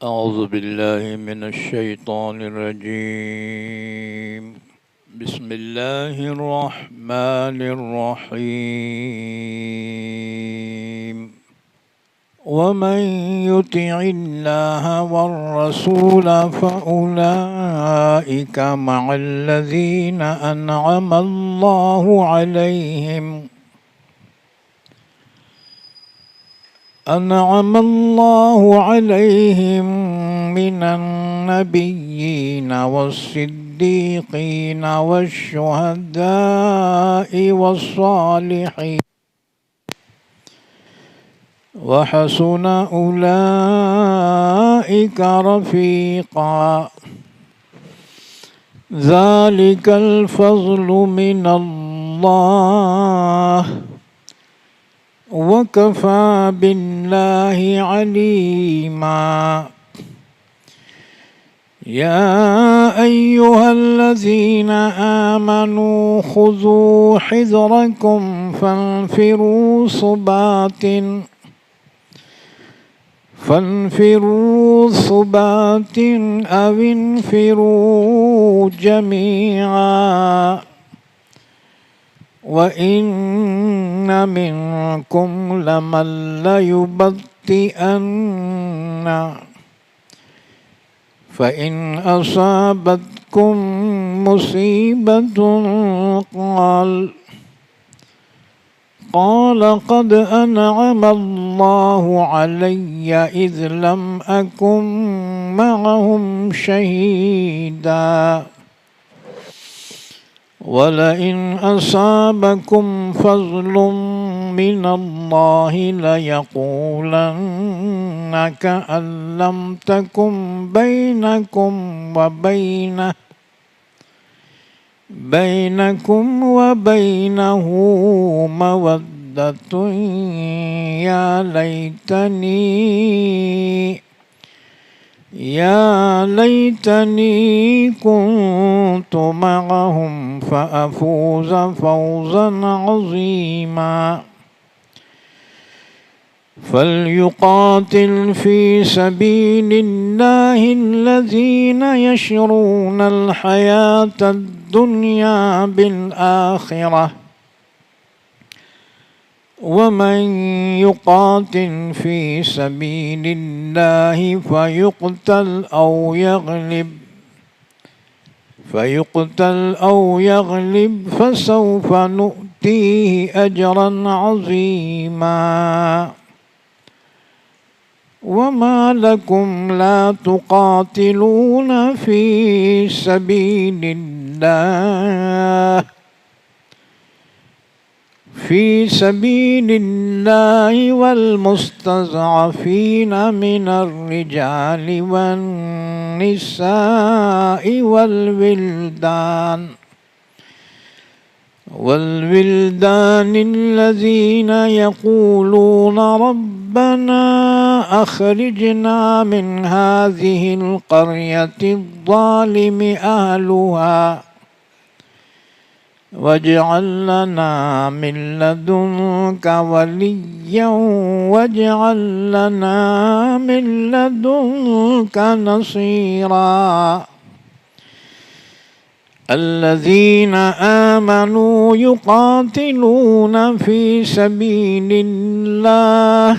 أعوذ بالله من الشيطان الرجيم. بسم الله الرحمن الرحيم. ومن يطع الله والرسول فأولئك مع الذين أنعم الله عليهم من النبيين والصديقين والشهداء والصالحين وحسن أولئك رفيقا. ذلك الفضل من الله وكفى بالله عليما. يا أيها الذين آمنوا خذوا حذركم فانفروا ثبات أو انفروا جميعا. وإن منكم لمن ليبطئن فإن أصابتكم مصيبة قال قد أنعم الله علي إذ لم أكن معهم شهيدا. ولئن أصابكم فضل من الله ليقولن كأن لم تكن بينكم وبينه مودة يا ليتني كنت معهم فأفوز فوزا عظيما. فليقاتل في سبيل الله الذين يشرون الحياة الدنيا بالآخرة ومن يقاتل في سبيل الله فيقتل أو يغلب فسوف نؤتيه أجرا عظيما. وما لكم لا تقاتلون في سبيل الله والمستضعفين من الرجال والنساء والولدان الذين يقولون ربنا أخرجنا من هذه القرية الظالم أهلها واجعل لنا من لدنك وليا واجعل لنا من لدنك نصيرا. الذين آمنوا يقاتلون في سبيل الله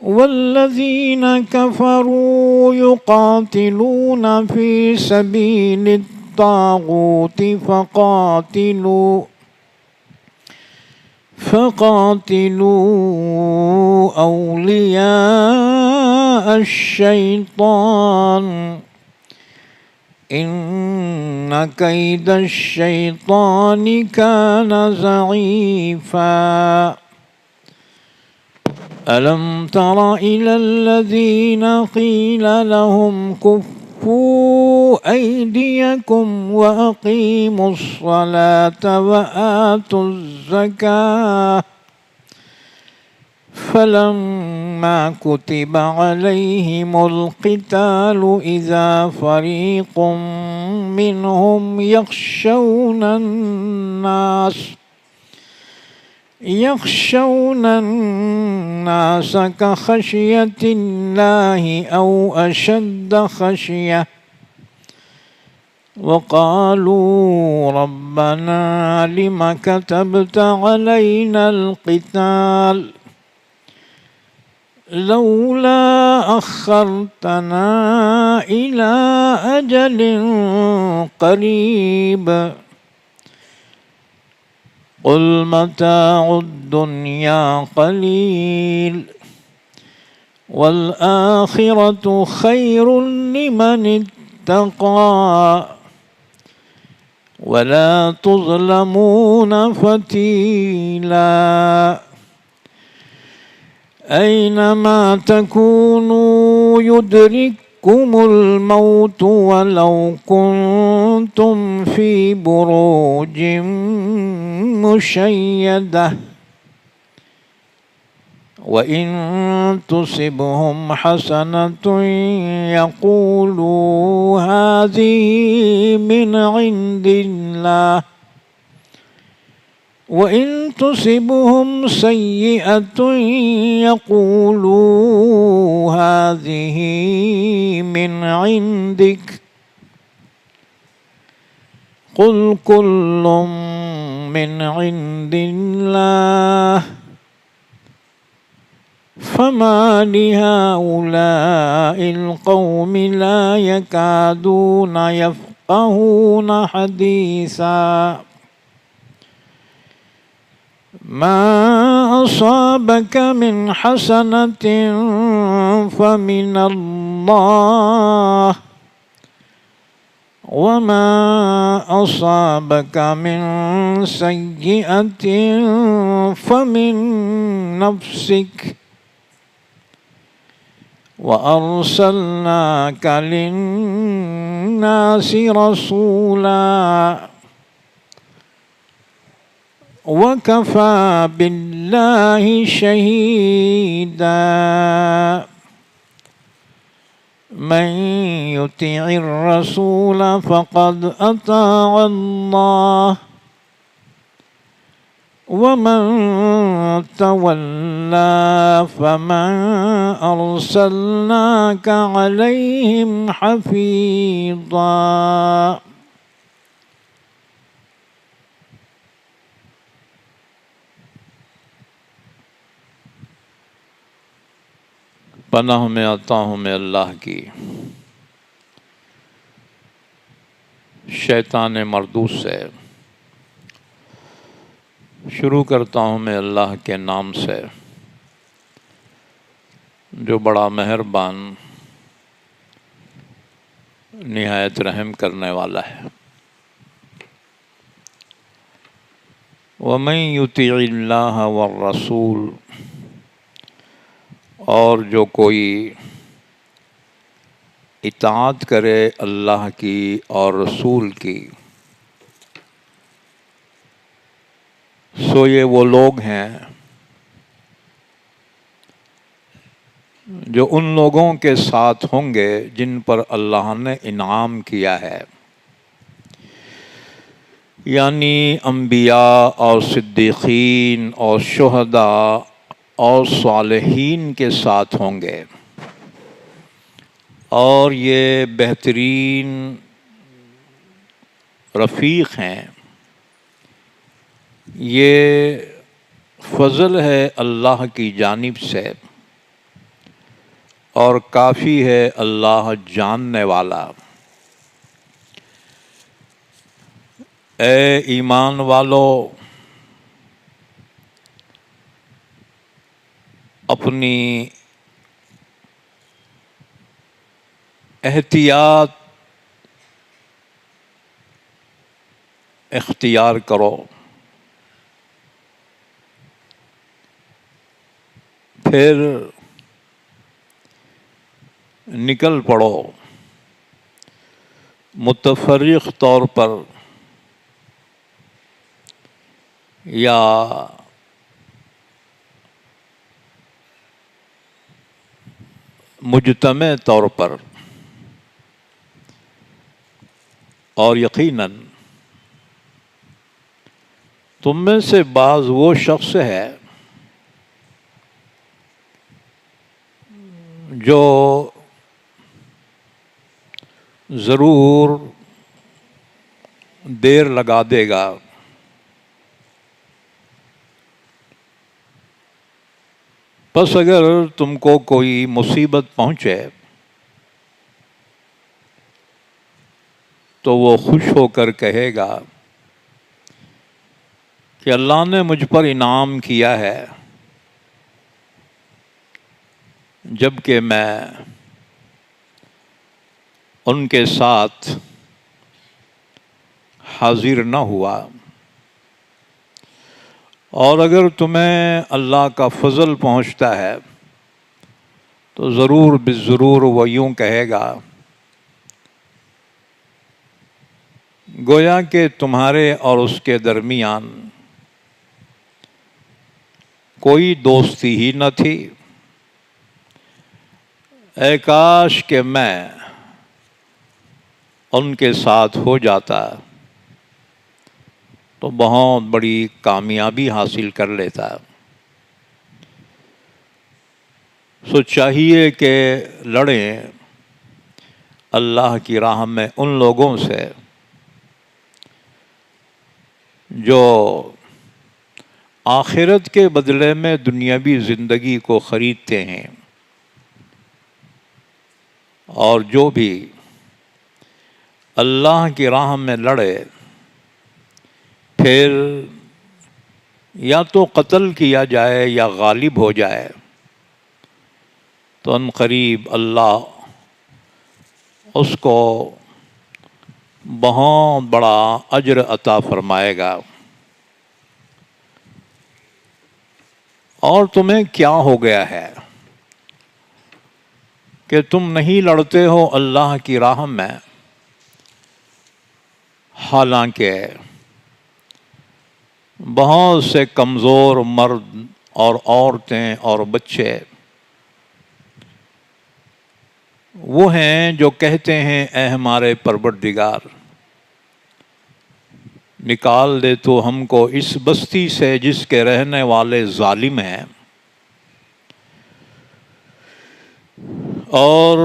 والذين كفروا يقاتلون في سبيل الطاغوت فقاتلوا أولياء الشيطان إن كيد الشيطان كان ضعيفا. ألم تر إلى الذين قيل لهم كفوا أيديكم وأقيموا الصلاة وآتوا الزكاة فلما كتب عليهم القتال إذا فريق منهم يخشون الناس كخشية الله أو أشد خشية وقالوا ربنا لم كتبت علينا القتال لولا أخرتنا إلى أجل قريب قل متاع الدنيا قليل والآخرة خير لمن اتقى ولا تظلمون فتيلا أينما تكونوا يدرككم الموت ولو كنتم في بروج مشيدة وإن تصبهم حسنة يقولوا هذه من عند الله وإن تصبهم سيئة يقولوا هذه من عندك قل كل من عند الله فما لهؤلاء القوم لا يكادون يفقهون حديثا ما أصابك من حسنة فمن الله وما أصابك من سيئة فمن نفسك وأرسلناك للناس رسولا وكفى بالله شهيدا من يطع الرسول فقد أطاع الله ومن تولى فما أرسلناك عليهم حفيظا پناہ میں آتا ہوں میں اللہ کی شیطان مردود سے۔ شروع کرتا ہوں میں اللہ کے نام سے جو بڑا مہربان نہایت رحم کرنے والا ہے۔ وَمَن يُطِعِ اللَّهَ وَالرَّسُولَ، اور جو کوئی اطاعت کرے اللہ کی اور رسول کی، سو یہ وہ لوگ ہیں جو ان لوگوں کے ساتھ ہوں گے جن پر اللہ نے انعام کیا ہے، یعنی انبیاء اور صدیقین اور شہداء اور صالحین کے ساتھ ہوں گے، اور یہ بہترین رفیق ہیں۔ یہ فضل ہے اللہ کی جانب سے، اور کافی ہے اللہ جاننے والا۔ اے ایمان والو، اپنی احتیاط اختیار کرو، پھر نکل پڑو متفرق طور پر یا مجتمع طور پر، اور یقیناً تم میں سے بعض وہ شخص ہے جو ضرور دیر لگا دے گا، بس اگر تم کو کوئی مصیبت پہنچے تو وہ خوش ہو کر کہے گا کہ اللہ نے مجھ پر انعام کیا ہے، جبکہ میں ان کے ساتھ حاضر نہ ہوا۔ اور اگر تمہیں اللہ کا فضل پہنچتا ہے تو ضرور بالضرور وہ یوں کہے گا، گویا کہ تمہارے اور اس کے درمیان کوئی دوستی ہی نہ تھی، اے کاش کہ میں ان کے ساتھ ہو جاتا تو بہت بڑی کامیابی حاصل کر لیتا۔ سو چاہیے کہ لڑیں اللہ کی راہ میں ان لوگوں سے جو آخرت کے بدلے میں دنیاوی زندگی کو خریدتے ہیں، اور جو بھی اللہ کی راہ میں لڑے پھر یا تو قتل کیا جائے یا غالب ہو جائے تو ان قریب اللہ اس کو بہت بڑا اجر عطا فرمائے گا۔ اور تمہیں کیا ہو گیا ہے کہ تم نہیں لڑتے ہو اللہ کی راہ میں، حالانکہ بہت سے کمزور مرد اور عورتیں اور بچے وہ ہیں جو کہتے ہیں اے ہمارے پروردگار، نکال دے تو ہم کو اس بستی سے جس کے رہنے والے ظالم ہیں، اور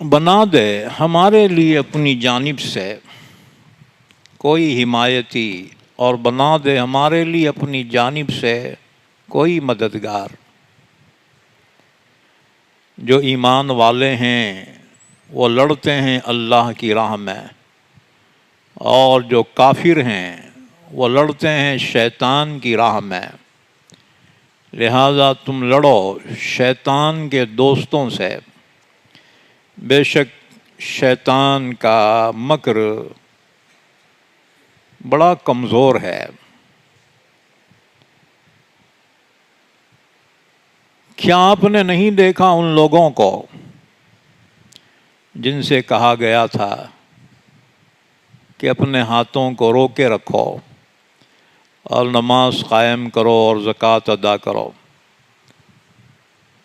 بنا دے ہمارے لیے اپنی جانب سے کوئی حمایتی، اور بنا دے ہمارے لیے اپنی جانب سے کوئی مددگار۔ جو ایمان والے ہیں وہ لڑتے ہیں اللہ کی راہ میں، اور جو کافر ہیں وہ لڑتے ہیں شیطان کی راہ میں، لہذا تم لڑو شیطان کے دوستوں سے، بے شک شیطان کا مکر بڑا کمزور ہے۔ کیا آپ نے نہیں دیکھا ان لوگوں کو جن سے کہا گیا تھا کہ اپنے ہاتھوں کو روکے رکھو اور نماز قائم کرو اور زکوٰۃ ادا کرو،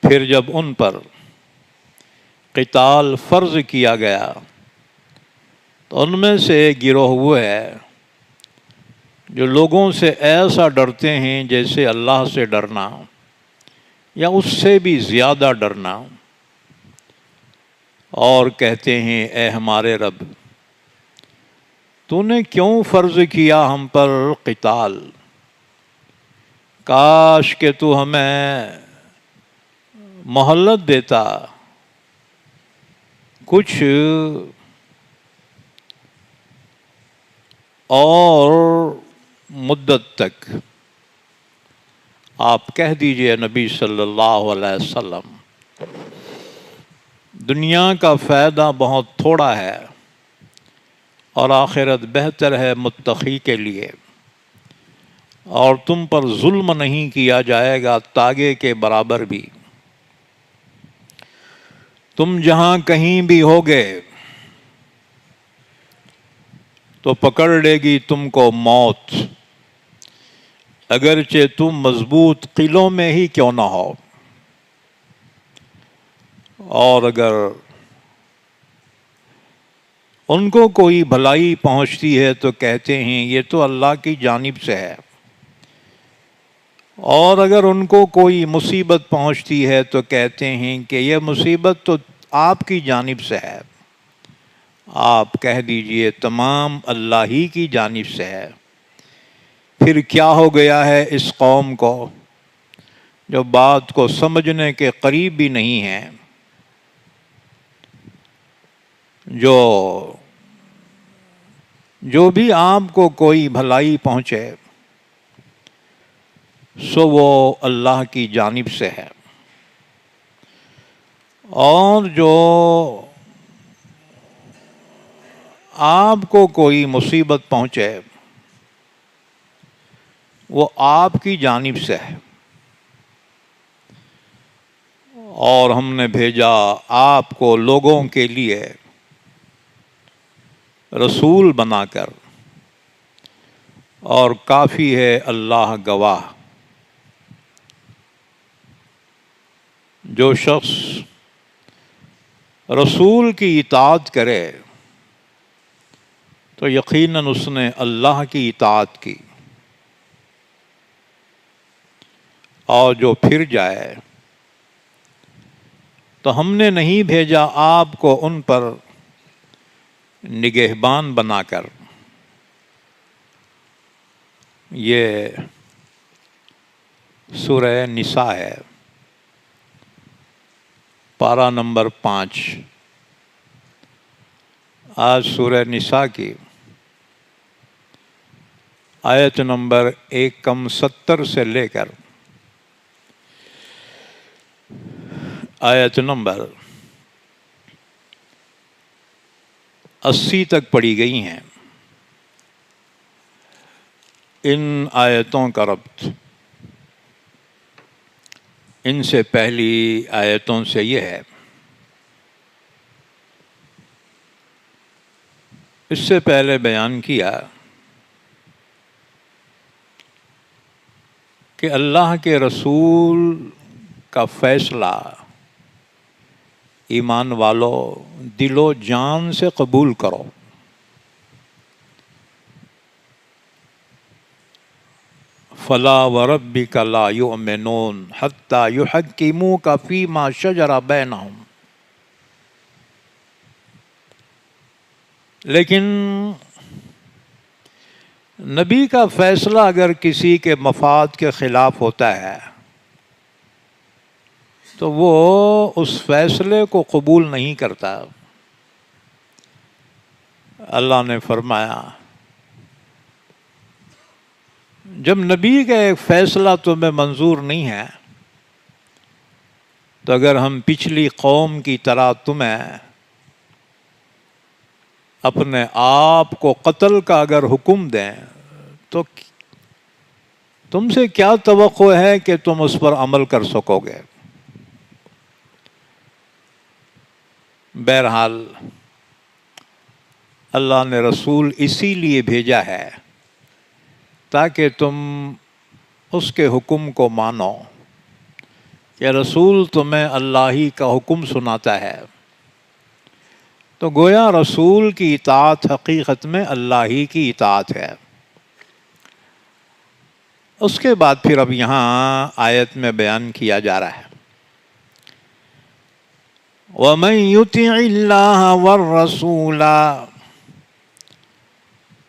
پھر جب ان پر قتال فرض کیا گیا تو ان میں سے ایک گروہ وہ ہے جو لوگوں سے ایسا ڈرتے ہیں جیسے اللہ سے ڈرنا یا اس سے بھی زیادہ ڈرنا، اور کہتے ہیں اے ہمارے رب، تو نے کیوں فرض کیا ہم پر قتال؟ کاش کہ تو ہمیں مہلت دیتا کچھ اور مدت تک۔ آپ کہہ دیجئے نبی صلی اللہ علیہ وسلم، دنیا کا فائدہ بہت تھوڑا ہے اور آخرت بہتر ہے متقی کے لیے، اور تم پر ظلم نہیں کیا جائے گا تاگے کے برابر بھی۔ تم جہاں کہیں بھی ہوگے تو پکڑ لے گی تم کو موت، اگرچہ تم مضبوط قلعوں میں ہی کیوں نہ ہو۔ اور اگر ان کو کوئی بھلائی پہنچتی ہے تو کہتے ہیں یہ تو اللہ کی جانب سے ہے، اور اگر ان کو کوئی مصیبت پہنچتی ہے تو کہتے ہیں کہ یہ مصیبت تو آپ کی جانب سے ہے۔ آپ کہہ دیجئے تمام اللہ ہی کی جانب سے ہے۔ پھر کیا ہو گیا ہے اس قوم کو جو بات کو سمجھنے کے قریب بھی نہیں ہے، جو بھی آپ کو کوئی بھلائی پہنچے سو وہ اللہ کی جانب سے ہے، اور جو آپ کو کوئی مصیبت پہنچے وہ آپ کی جانب سے ہے، اور ہم نے بھیجا آپ کو لوگوں کے لیے رسول بنا کر، اور کافی ہے اللہ گواہ۔ جو شخص رسول کی اطاعت کرے تو یقیناً اس نے اللہ کی اطاعت کی، اور جو پھر جائے تو ہم نے نہیں بھیجا آپ کو ان پر نگہبان بنا کر۔ یہ سورہ نساء ہے، پارہ نمبر 5۔ آج سورہ نساء کی آیت نمبر 170 سے لے کر آیت نمبر 80 تک پڑھی گئی ہیں۔ ان آیتوں کا ربط ان سے پہلی آیتوں سے یہ ہے، اس سے پہلے بیان کیا کہ اللہ کے رسول کا فیصلہ ایمان والو دل و جان سے قبول کرو، فلا وربک لا یؤمنون حتی یحکموک فیما شجر بینہم۔ لیکن نبی کا فیصلہ اگر کسی کے مفاد کے خلاف ہوتا ہے تو وہ اس فیصلے کو قبول نہیں کرتا۔ اللہ نے فرمایا جب نبی کا ایک فیصلہ تمہیں منظور نہیں ہے تو اگر ہم پچھلی قوم کی طرح تمہیں اپنے آپ کو قتل کا اگر حکم دیں تو تم سے کیا توقع ہے کہ تم اس پر عمل کر سکو گے؟ بہرحال اللہ نے رسول اسی لیے بھیجا ہے تاکہ تم اس کے حکم کو مانو کہ رسول تمہیں اللہ ہی کا حکم سناتا ہے، تو گویا رسول کی اطاعت حقیقت میں اللہ ہی کی اطاعت ہے۔ اس کے بعد پھر اب یہاں آیت میں بیان کیا جا رہا ہے وَمَن يُطِعِ اللَّهَ وَالرَّسُولَ،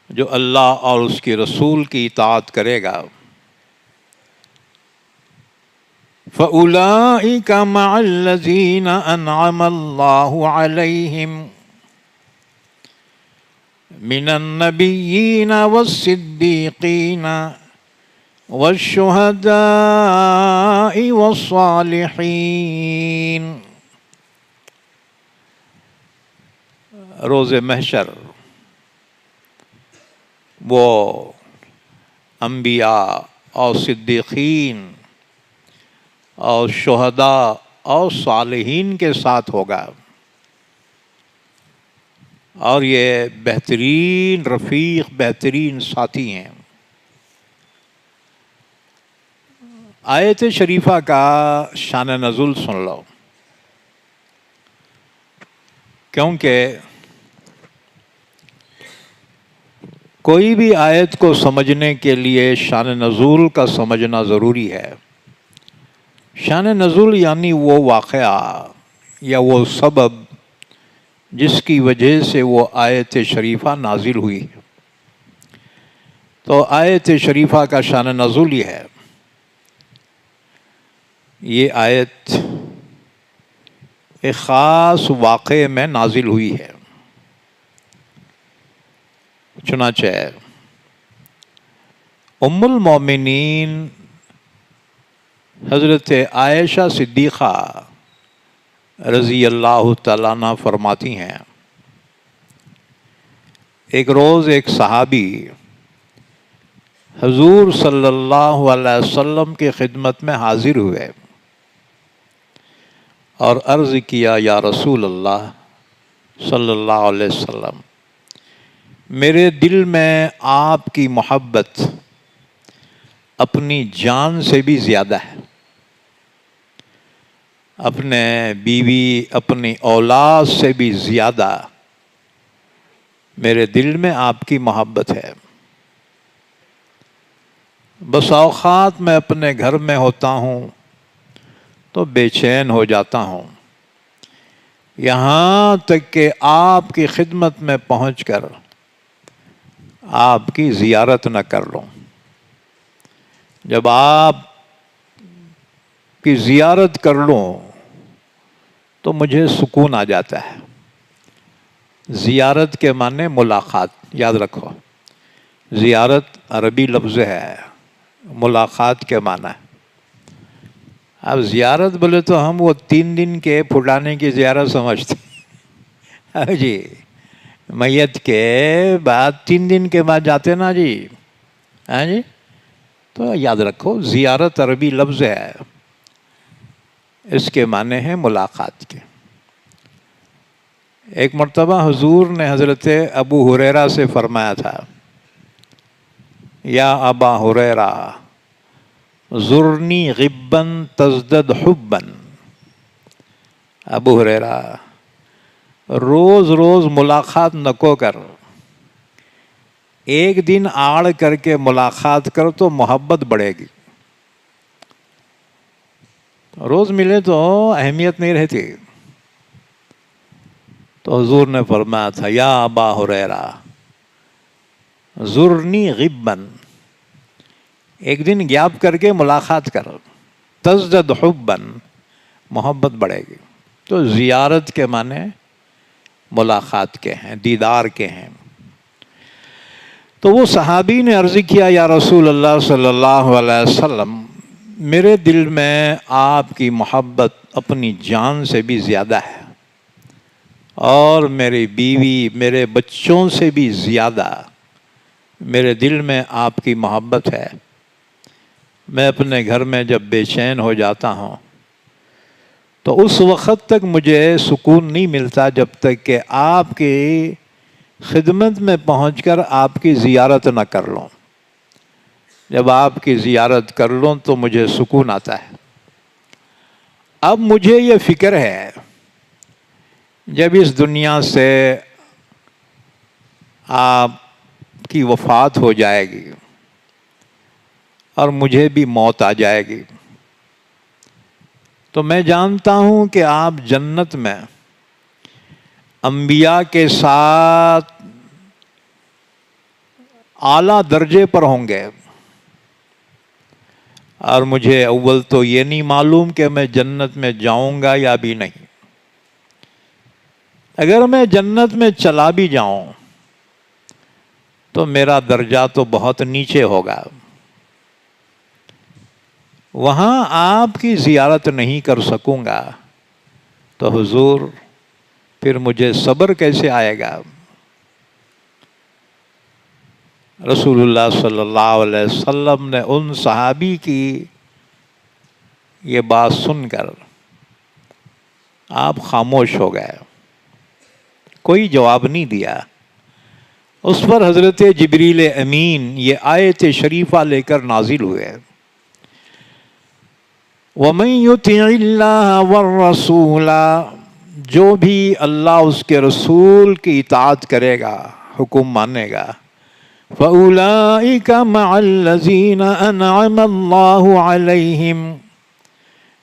جو اللہ اور اس کے رسول کی اطاعت کرے گا، فَأُولَئِكَ مَعَ الَّذِينَ أَنْعَمَ اللَّهُ عَلَيْهِمْ مِنَ النَّبِيِّينَ وَالصِّدِّيقِينَ وَالشُّهَدَاءِ وَالصَّالِحِينَ۔ روز محشر وہ انبیاء اور صدیقین اور شہداء اور صالحین کے ساتھ ہوگا، اور یہ بہترین رفیق، بہترین ساتھی ہیں۔ آیت شریفہ کا شان نزول سن لو، کیونکہ کوئی بھی آیت کو سمجھنے کے لیے شان نزول کا سمجھنا ضروری ہے۔ شان نزول یعنی وہ واقعہ یا وہ سبب جس کی وجہ سے وہ آیت شریفہ نازل ہوئی۔ تو آیت شریفہ کا شان نزول یہ ہے، یہ آیت ایک خاص واقعے میں نازل ہوئی ہے۔ چنانچہ ام المومنین حضرت عائشہ صدیقہ رضی اللہ تعالیٰ عنہ فرماتی ہیں، ایک روز ایک صحابی حضور صلی اللہ علیہ وسلم کی خدمت میں حاضر ہوئے اور عرض کیا، یا رسول اللہ صلی اللہ علیہ وسلم، میرے دل میں آپ کی محبت اپنی جان سے بھی زیادہ ہے، اپنے بیوی اپنی اولاد سے بھی زیادہ میرے دل میں آپ کی محبت ہے۔ بس اوقات میں اپنے گھر میں ہوتا ہوں تو بے چین ہو جاتا ہوں، یہاں تک کہ آپ کی خدمت میں پہنچ کر آپ کی زیارت نہ کر لوں۔ جب آپ کی زیارت کر لوں تو مجھے سکون آ جاتا ہے۔ زیارت کے معنی ملاقات، یاد رکھو، زیارت عربی لفظ ہے، ملاقات کے معنی ہے۔ اب زیارت بولے تو ہم وہ 3 دن کے پھٹانے کی زیارت سمجھتے ہیں جی، میت کے بعد 3 دن کے بعد جاتے نا جی، ہاں جی، تو یاد رکھو زیارت عربی لفظ ہے، اس کے معنی ہیں ملاقات کے۔ ایک مرتبہ حضور نے حضرت ابو ہریرہ سے فرمایا تھا، یا ابا ہریرہ زرنی غبا تزدد حبا، ابو ہریرہ روز روز ملاقات نکو کر، ایک دن آڑ کر کے ملاقات کر تو محبت بڑھے گی۔ روز ملے تو اہمیت نہیں رہتی۔ تو حضور نے فرمایا تھا، یا ابا ہریرہ زرنی غبا، ایک دن گیپ کر کے ملاقات کر، تزدد حبا، محبت بڑھے گی۔ تو زیارت کے معنی ملاقات کے ہیں، دیدار کے ہیں۔ تو وہ صحابی نے عرض کیا، یا رسول اللہ صلی اللہ علیہ وسلم، میرے دل میں آپ کی محبت اپنی جان سے بھی زیادہ ہے، اور میری بیوی میرے بچوں سے بھی زیادہ میرے دل میں آپ کی محبت ہے۔ میں اپنے گھر میں جب بے چین ہو جاتا ہوں تو اس وقت تک مجھے سکون نہیں ملتا جب تک کہ آپ کی خدمت میں پہنچ کر آپ کی زیارت نہ کر لوں۔ جب آپ کی زیارت کر لوں تو مجھے سکون آتا ہے۔ اب مجھے یہ فکر ہے، جب اس دنیا سے آپ کی وفات ہو جائے گی اور مجھے بھی موت آ جائے گی، تو میں جانتا ہوں کہ آپ جنت میں انبیاء کے ساتھ اعلیٰ درجے پر ہوں گے، اور مجھے اول تو یہ نہیں معلوم کہ میں جنت میں جاؤں گا یا بھی نہیں۔ اگر میں جنت میں چلا بھی جاؤں تو میرا درجہ تو بہت نیچے ہوگا، وہاں آپ کی زیارت نہیں کر سکوں گا، تو حضور پھر مجھے صبر کیسے آئے گا؟ رسول اللہ صلی اللہ علیہ وسلم نے ان صحابی کی یہ بات سن کر آپ خاموش ہو گئے، کوئی جواب نہیں دیا۔ اس پر حضرت جبریل امین یہ آیت شریفہ لے کر نازل ہوئے، وَمَن يُطِعِ اللَّهَ وَالرَّسُولَ، جو بھی اللہ اس کے رسول کی اطاعت کرے گا، حکم مانے گا، فَأُولَئِكَ مَعَ الَّذِينَ أَنْعَمَ اللَّهُ عَلَيْهِمْ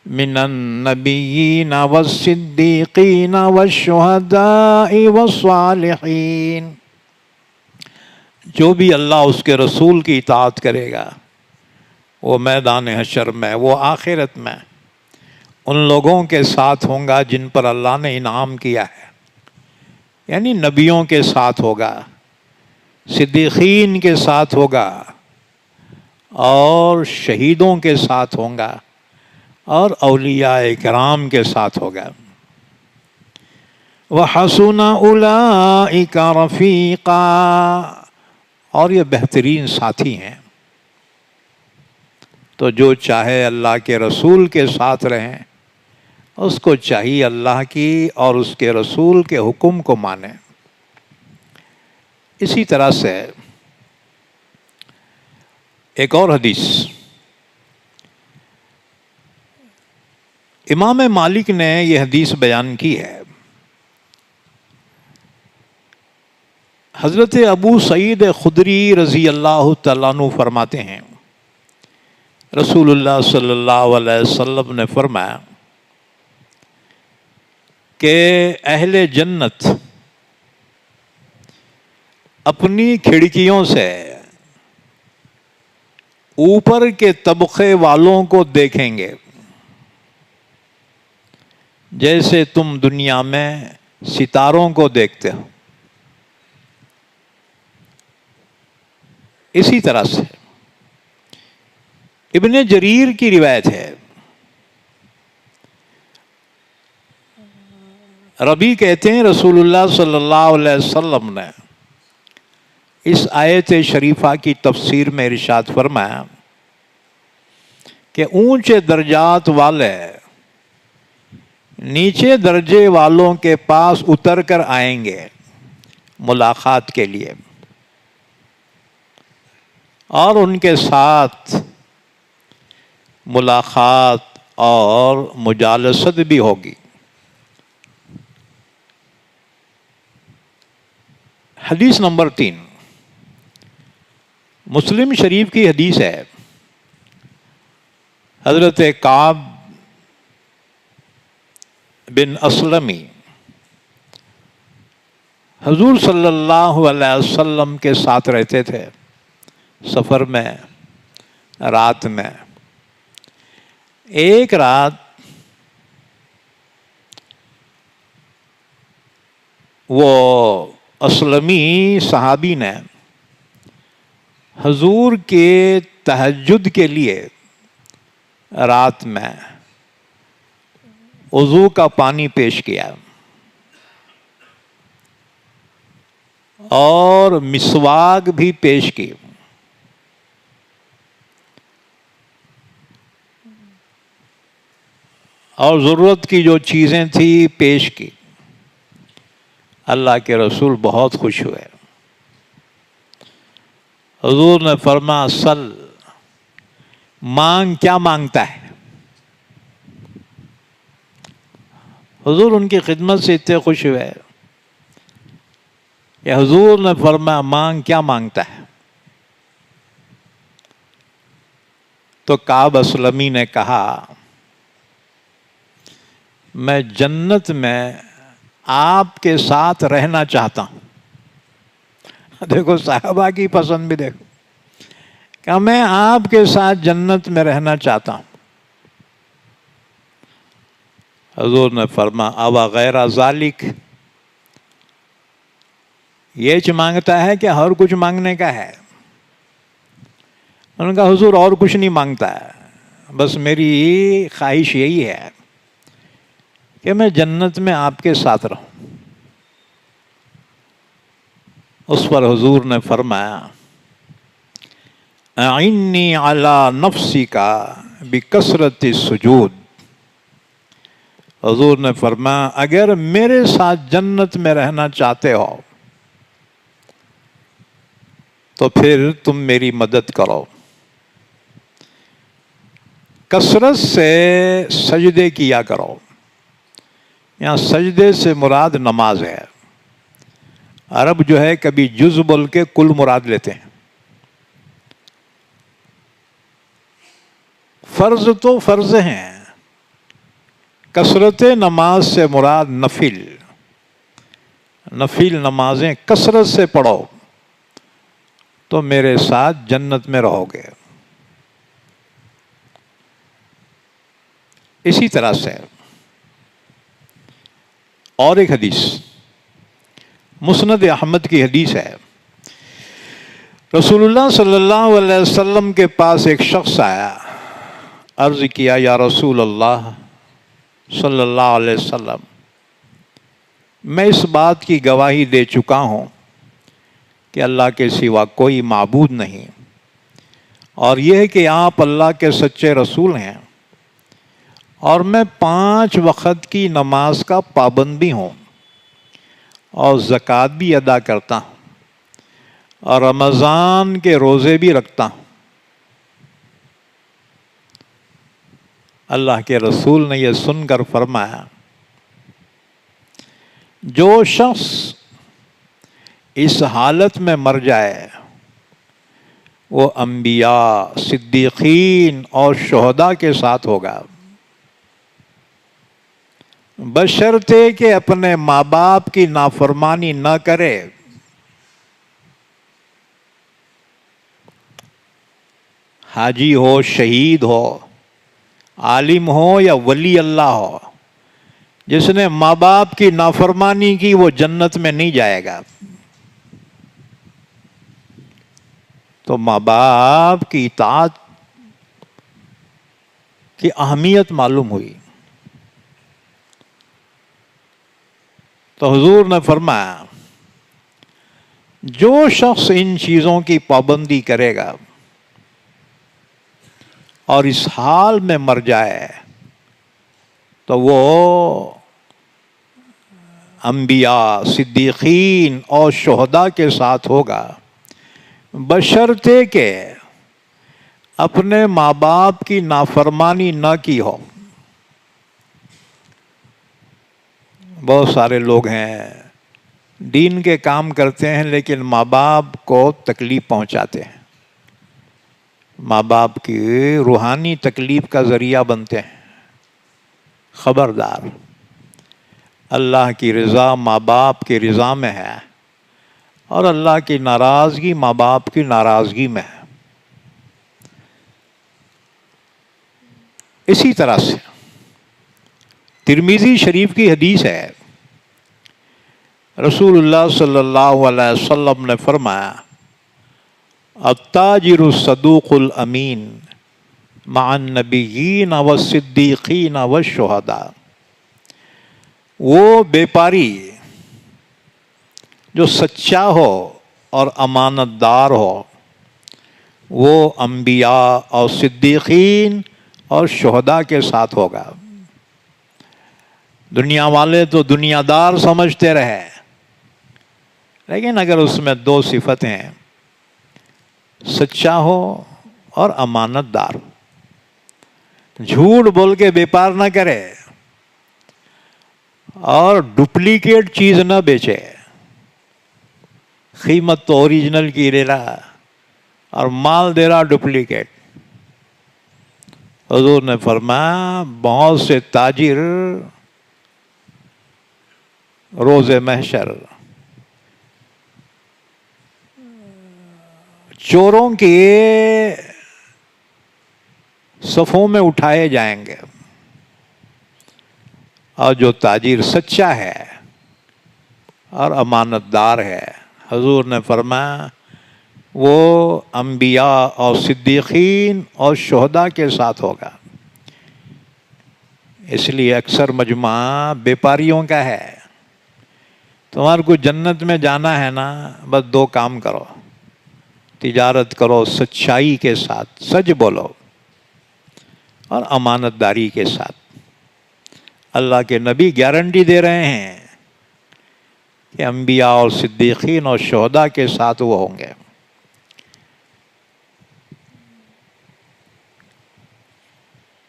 من النبیین والصدیقین والشہداء والصالحین. جو بھی اللہ اس کے رسول کی اطاعت کرے گا وہ میدان حشر میں، وہ آخرت میں ان لوگوں کے ساتھ ہوں گا جن پر اللہ نے انعام کیا ہے، یعنی نبیوں کے ساتھ ہوگا، صدیقین کے ساتھ ہوگا اور شہیدوں کے ساتھ ہوں گا اور اولیاء کرام کے ساتھ ہوگا. وَحَسُنَ أُولَئِكَ رَفِيقًا، اور یہ بہترین ساتھی ہیں. تو جو چاہے اللہ کے رسول کے ساتھ رہیں، اس کو چاہیے اللہ کی اور اس کے رسول کے حکم کو مانے. اسی طرح سے ایک اور حدیث امام مالک نے یہ حدیث بیان کی ہے. حضرت ابو سعید خدری رضی اللہ تعالیٰ عنہ فرماتے ہیں رسول اللہ صلی اللہ علیہ وسلم نے فرمایا کہ اہل جنت اپنی کھڑکیوں سے اوپر کے طبقے والوں کو دیکھیں گے جیسے تم دنیا میں ستاروں کو دیکھتے ہو. اسی طرح سے ابن جریر کی روایت ہے، ربی کہتے ہیں رسول اللہ صلی اللہ علیہ وسلم نے اس آیت شریفہ کی تفسیر میں ارشاد فرمایا کہ اونچے درجات والے نیچے درجے والوں کے پاس اتر کر آئیں گے ملاقات کے لیے، اور ان کے ساتھ ملاقات اور مجالست بھی ہوگی. حدیث نمبر 3 مسلم شریف کی حدیث ہے. حضرت کعب بن اسلمی حضور صلی اللہ علیہ وسلم کے ساتھ رہتے تھے سفر میں، رات میں. ایک رات وہ اسلمی صحابی نے حضور کے تہجد کے لیے رات میں وضو کا پانی پیش کیا اور مسواک بھی پیش کی. اور ضرورت کی جو چیزیں تھیں پیش کی. اللہ کے رسول بہت خوش ہوئے. حضور نے فرمایا سل، مانگ، کیا مانگتا ہے؟ حضور ان کی خدمت سے اتنے خوش ہوئے کہ حضور نے فرمایا مانگ، کیا مانگتا ہے؟ تو کعب اسلمی نے کہا میں جنت میں آپ کے ساتھ رہنا چاہتا ہوں. دیکھو صحابہ کی پسند بھی دیکھو کہ میں آپ کے ساتھ جنت میں رہنا چاہتا ہوں. حضور نے فرمایا اوا غیر ذالک، یہ مانگتا ہے کہ ہر کچھ مانگنے کا ہے؟ انہوں نے کہا حضور اور کچھ نہیں مانگتا ہے، بس میری خواہش یہی ہے کہ میں جنت میں آپ کے ساتھ رہوں. اس پر حضور نے فرمایا اعنی علی نفسک بکثرت السجود. حضور نے فرمایا اگر میرے ساتھ جنت میں رہنا چاہتے ہو تو پھر تم میری مدد کرو، کثرت سے سجدے کیا کرو. یہاں سجدے سے مراد نماز ہے. عرب جو ہے کبھی جز بول کے کل مراد لیتے ہیں. فرض تو فرض ہیں، کثرت نماز سے مراد نفل نمازیں کثرت سے پڑھو تو میرے ساتھ جنت میں رہو گے۔ اسی طرح سے اور ایک حدیث مسند احمد کی حدیث ہے، رسول اللہ صلی اللہ علیہ وسلم کے پاس ایک شخص آیا، عرض کیا یا رسول اللہ صلی اللہ علیہ وسلم، میں اس بات کی گواہی دے چکا ہوں کہ اللہ کے سوا کوئی معبود نہیں، اور یہ کہ آپ اللہ کے سچے رسول ہیں، اور میں 5 وقت کی نماز کا پابند بھی ہوں، اور زکوٰۃ بھی ادا کرتا ہوں، اور رمضان کے روزے بھی رکھتا ہوں۔ اللہ کے رسول نے یہ سن کر فرمایا، جو شخص اس حالت میں مر جائے وہ انبیاء، صدیقین اور شہداء کے ساتھ ہوگا، بشرطے کہ اپنے ماں باپ کی نافرمانی نہ کرے۔ حاجی ہو، شہید ہو، عالم ہو یا ولی اللہ ہو، جس نے ماں باپ کی نافرمانی کی وہ جنت میں نہیں جائے گا۔ تو ماں باپ کی اطاعت کی اہمیت معلوم ہوئی۔ تو حضور نے فرمایا، جو شخص ان چیزوں کی پابندی کرے گا اور اس حال میں مر جائے تو وہ انبیاء، صدیقین اور شہداء کے ساتھ ہوگا، بشرطے کہ اپنے ماں باپ کی نافرمانی نہ کی ہو۔ بہت سارے لوگ ہیں دین کے کام کرتے ہیں لیکن ماں باپ کو تکلیف پہنچاتے ہیں، ماں باپ کی روحانی تکلیف کا ذریعہ بنتے ہیں۔ خبردار، اللہ کی رضا ماں باپ کی رضا میں ہے، اور اللہ کی ناراضگی ماں باپ کی ناراضگی میں ہے۔ اسی طرح سے ترمذی شریف کی حدیث ہے، رسول اللہ صلی اللہ علیہ وسلم نے فرمایا، التاجر الصدوق الامین مع النبیین والصدیقین والشہداء، وہ بیپاری جو سچا ہو اور امانت دار ہو وہ انبیاء اور صدیقین اور شہداء کے ساتھ ہوگا۔ دنیا والے تو دنیا دار سمجھتے رہے، لیکن اگر اس میں 2 صفتیں ہیں، سچا ہو اور امانت دار، جھوٹ بول کے بیپار نہ کرے اور ڈپلیکیٹ چیز نہ بیچے، قیمت تو اوریجنل کی لے رہا اور مال دے رہا ڈپلیکیٹ۔ حضور نے فرمایا، بہت سے تاجر روز محشر چوروں کے صفوں میں اٹھائے جائیں گے، اور جو تاجر سچا ہے اور امانت دار ہے، حضور نے فرمایا وہ انبیاء اور صدیقین اور شہداء کے ساتھ ہوگا۔ اس لیے اکثر مجمع بیپاریوں کا ہے۔ تمہارے کو جنت میں جانا ہے نا، بس 2 کام کرو، تجارت کرو سچائی کے ساتھ، سچ بولو، اور امانت داری کے ساتھ۔ اللہ کے نبی گارنٹی دے رہے ہیں کہ انبیاء اور صدیقین اور شہداء کے ساتھ وہ ہوں گے۔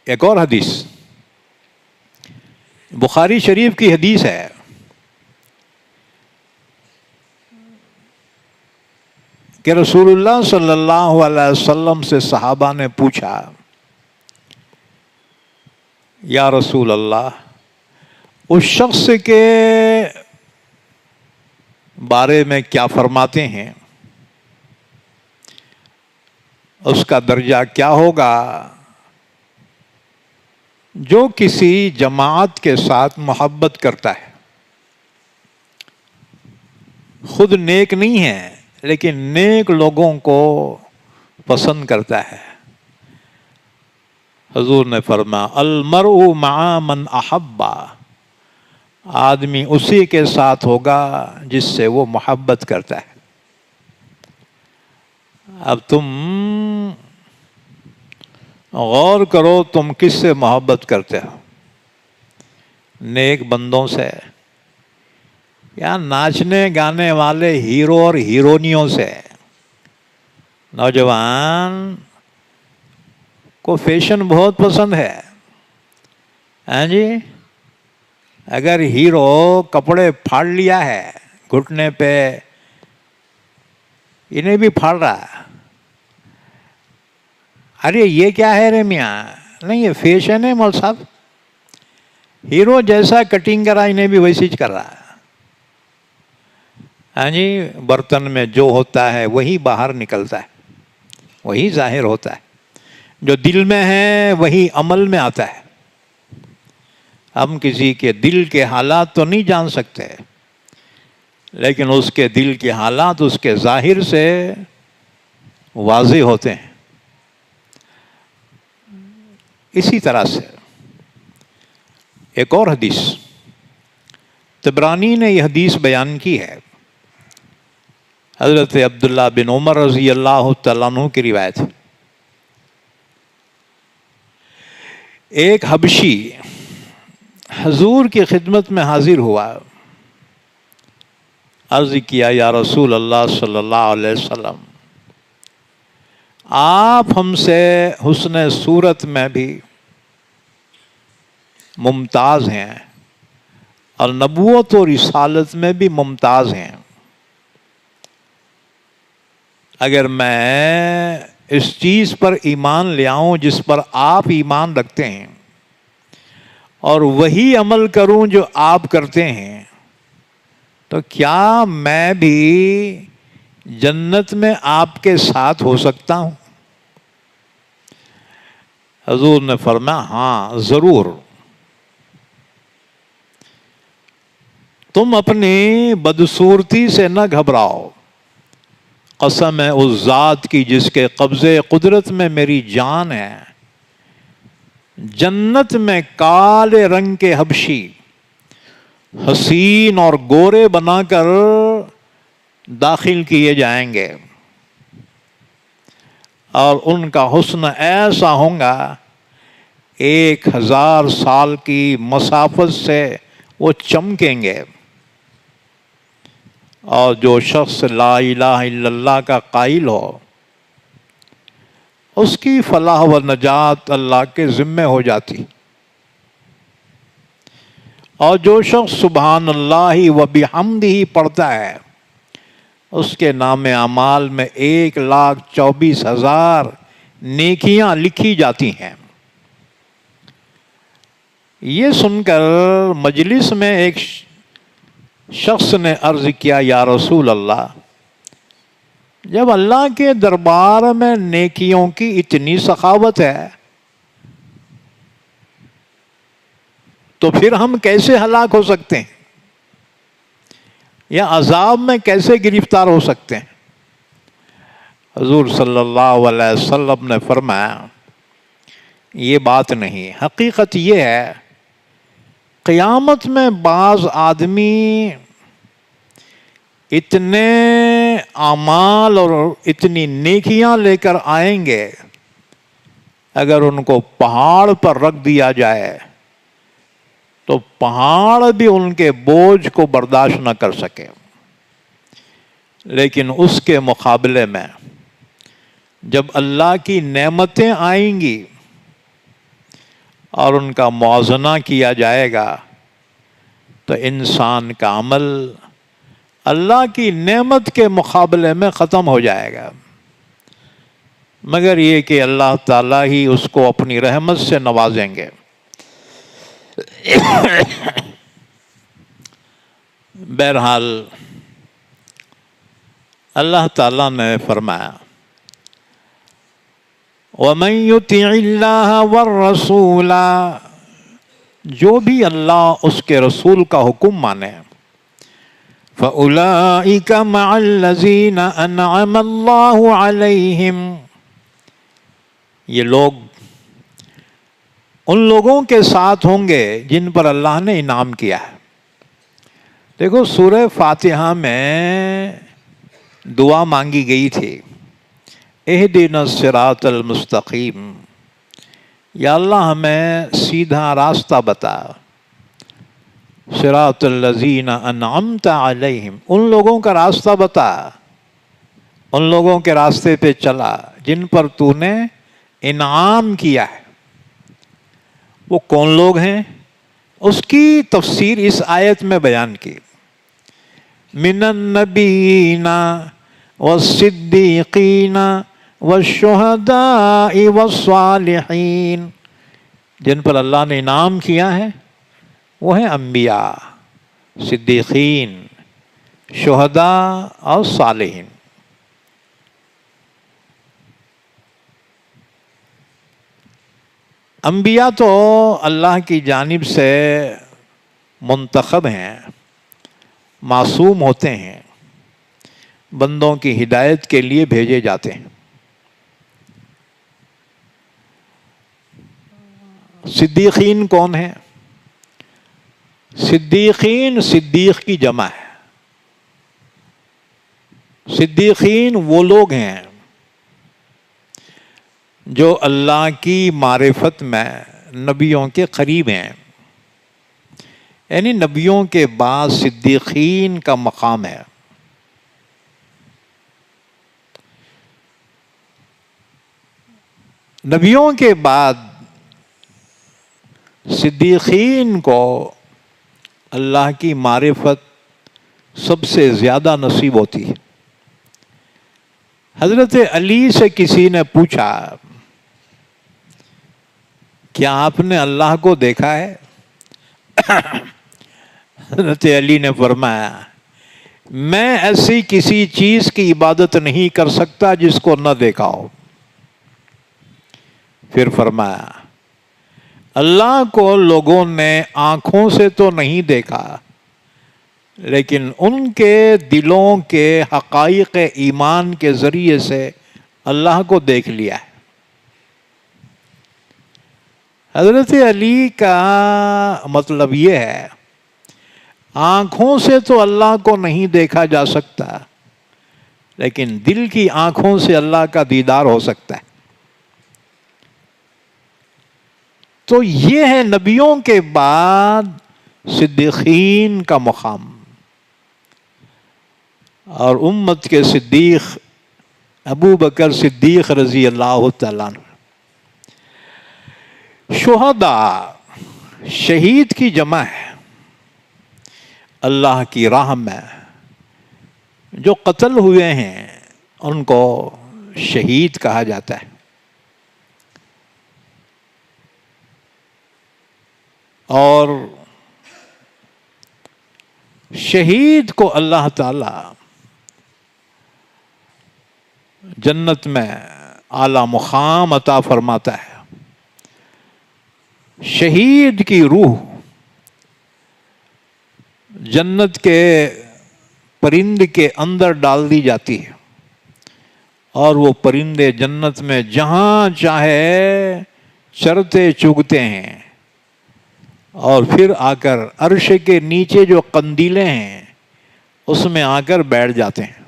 ایک اور حدیث بخاری شریف کی حدیث ہے، کہ رسول اللہ صلی اللہ علیہ وسلم سے صحابہ نے پوچھا، یا رسول اللہ، اس شخص کے بارے میں کیا فرماتے ہیں؟ اس کا درجہ کیا ہوگا جو کسی جماعت کے ساتھ محبت کرتا ہے؟ خود نیک نہیں ہے لیکن نیک لوگوں کو پسند کرتا ہے۔ حضور نے فرمایا المرء مع من احبا، آدمی اسی کے ساتھ ہوگا جس سے وہ محبت کرتا ہے۔ اب تم غور کرو، تم کس سے محبت کرتے ہو؟ نیک بندوں سے یا ناچنے گانے والے ہیرو اور ہیرونیوں سے؟ نوجوان کو فیشن بہت پسند ہے، ہاں جی، اگر ہیرو کپڑے پھاڑ لیا ہے گھٹنے پہ، انہیں بھی پھاڑ رہا ہے، ارے یہ کیا ہے رے میاں؟ نہیں، یہ فیشن ہے مول صاحب، ہیرو جیسا کٹنگ کرا انہیں بھی ویسی کر رہا ہے، ہاں جی۔ برتن میں جو ہوتا ہے وہی باہر نکلتا ہے، وہی ظاہر ہوتا ہے، جو دل میں ہے وہی عمل میں آتا ہے۔ ہم کسی کے دل کے حالات تو نہیں جان سکتے، لیکن اس کے دل کے حالات اس کے ظاہر سے واضح ہوتے ہیں۔ اسی طرح سے ایک اور حدیث طبرانی نے یہ حدیث بیان کی ہے، حضرت عبداللہ بن عمر رضی اللہ تعالیٰ عنہ کی روایت ہے۔ ایک حبشی حضور کی خدمت میں حاضر ہوا، عرض کیا یا رسول اللہ صلی اللہ علیہ وسلم، آپ ہم سے حسن صورت میں بھی ممتاز ہیں اور نبوت و رسالت میں بھی ممتاز ہیں، اگر میں اس چیز پر ایمان لے آؤں جس پر آپ ایمان رکھتے ہیں اور وہی عمل کروں جو آپ کرتے ہیں، تو کیا میں بھی جنت میں آپ کے ساتھ ہو سکتا ہوں؟ حضور نے فرمایا ہاں ضرور، تم اپنی بدصورتی سے نہ گھبراؤ، قسم ہے اس ذات کی جس کے قبضے قدرت میں میری جان ہے، جنت میں کالے رنگ کے حبشی حسین اور گورے بنا کر داخل کیے جائیں گے، اور ان کا حسن ایسا ہوگا 1000 سال کی مسافت سے وہ چمکیں گے، اور جو شخص لا الہ الا اللہ کا قائل ہو اس کی فلاح و نجات اللہ کے ذمے ہو جاتی، اور جو شخص سبحان اللہ و بحمدہ پڑھتا ہے اس کے نام اعمال میں 1,24,000 نیکیاں لکھی جاتی ہیں۔ یہ سن کر مجلس میں ایک شخص نے عرض کیا یا رسول اللہ، جب اللہ کے دربار میں نیکیوں کی اتنی سخاوت ہے تو پھر ہم کیسے ہلاک ہو سکتے ہیں یا عذاب میں کیسے گرفتار ہو سکتے ہیں؟ حضور صلی اللہ علیہ وسلم نے فرمایا یہ بات نہیں، حقیقت یہ ہے قیامت میں بعض آدمی اتنے اعمال اور اتنی نیکیاں لے کر آئیں گے، اگر ان کو پہاڑ پر رکھ دیا جائے تو پہاڑ بھی ان کے بوجھ کو برداشت نہ کر سکے، لیکن اس کے مقابلے میں جب اللہ کی نعمتیں آئیں گی اور ان کا موازنہ کیا جائے گا تو انسان کا عمل اللہ کی نعمت کے مقابلے میں ختم ہو جائے گا، مگر یہ کہ اللہ تعالیٰ ہی اس کو اپنی رحمت سے نوازیں گے۔ بہرحال اللہ تعالیٰ نے فرمایا وَمَن يُطِعِ اللَّهَ وَالرَّسُولَ، جو بھی اللہ اس کے رسول کا حکم مانے، فَأُولَئِكَ مَعَ الَّذِينَ أَنْعَمَ اللَّهُ عَلَيْهِمْ، یہ لوگ ان لوگوں کے ساتھ ہوں گے جن پر اللہ نے انعام کیا ہے۔ دیکھو سورہ فاتحہ میں دعا مانگی گئی تھی، اہدنا الصراط المستقیم، یا اللہ ہمیں سیدھا راستہ بتا، صراط الذین انعمت علیہم، ان لوگوں کا راستہ بتا، ان لوگوں کے راستے پہ چلا جن پر تو نے انعام کیا ہے۔ وہ کون لوگ ہیں؟ اس کی تفسیر اس آیت میں بیان کی، من النبیین والصدیقین والشہداء والصالحین، جن پر اللہ نے انعام کیا ہے وہ ہیں انبیاء، صدیقین، شہداء اور صالحین۔ انبیاء تو اللہ کی جانب سے منتخب ہیں، معصوم ہوتے ہیں، بندوں کی ہدایت کے لیے بھیجے جاتے ہیں۔ صدیقین کون ہیں؟ صدیقین صدیق کی جمع ہے۔ صدیقین وہ لوگ ہیں جو اللہ کی معرفت میں نبیوں کے قریب ہیں، یعنی نبیوں کے بعد صدیقین کا مقام ہے۔ نبیوں کے بعد صدیقین کو اللہ کی معرفت سب سے زیادہ نصیب ہوتی ہے۔ حضرت علی سے کسی نے پوچھا کیا آپ نے اللہ کو دیکھا ہے؟ حضرت علی نے فرمایا میں ایسی کسی چیز کی عبادت نہیں کر سکتا جس کو نہ دیکھا ہو۔ پھر فرمایا اللہ کو لوگوں نے آنکھوں سے تو نہیں دیکھا، لیکن ان کے دلوں کے حقائق ایمان کے ذریعے سے اللہ کو دیکھ لیا ہے۔ حضرت علی کا مطلب یہ ہے آنکھوں سے تو اللہ کو نہیں دیکھا جا سکتا، لیکن دل کی آنکھوں سے اللہ کا دیدار ہو سکتا ہے۔ تو یہ ہے نبیوں کے بعد صدیقین کا مقام، اور امت کے صدیق ابو بکر صدیق رضی اللہ تعالیٰ عنہ۔ شہداء شہید کی جمع ہے، اللہ کی راہ میں جو قتل ہوئے ہیں ان کو شہید کہا جاتا ہے۔ اور شہید کو اللہ تعالی جنت میں اعلی مقام عطا فرماتا ہے۔ شہید کی روح جنت کے پرند کے اندر ڈال دی جاتی ہے، اور وہ پرندے جنت میں جہاں چاہے چرتے چگتے ہیں، اور پھر آ کر عرش کے نیچے جو قندیلیں ہیں اس میں آ کر بیٹھ جاتے ہیں۔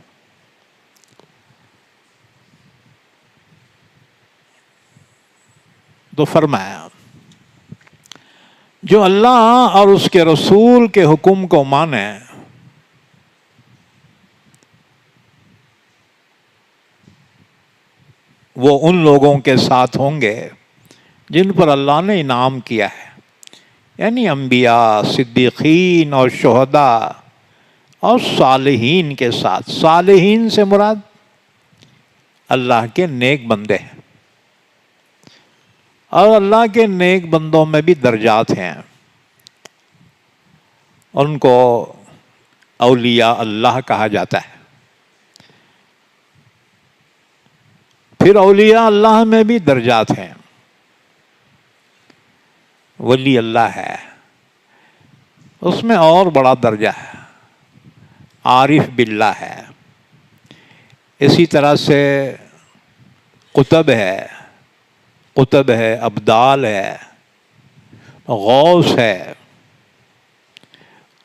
تو فرمایا جو اللہ اور اس کے رسول کے حکم کو مانے وہ ان لوگوں کے ساتھ ہوں گے جن پر اللہ نے انعام کیا ہے، یعنی انبیاء، صدیقین اور شہداء اور صالحین کے ساتھ۔ صالحین سے مراد اللہ کے نیک بندے ہیں، اور اللہ کے نیک بندوں میں بھی درجات ہیں۔ ان کو اولیاء اللہ کہا جاتا ہے۔ پھر اولیاء اللہ میں بھی درجات ہیں۔ ولی اللہ ہے، اس میں اور بڑا درجہ ہے، عارف باللہ ہے۔ اسی طرح سے قطب ہے، ابدال ہے، غوث ہے،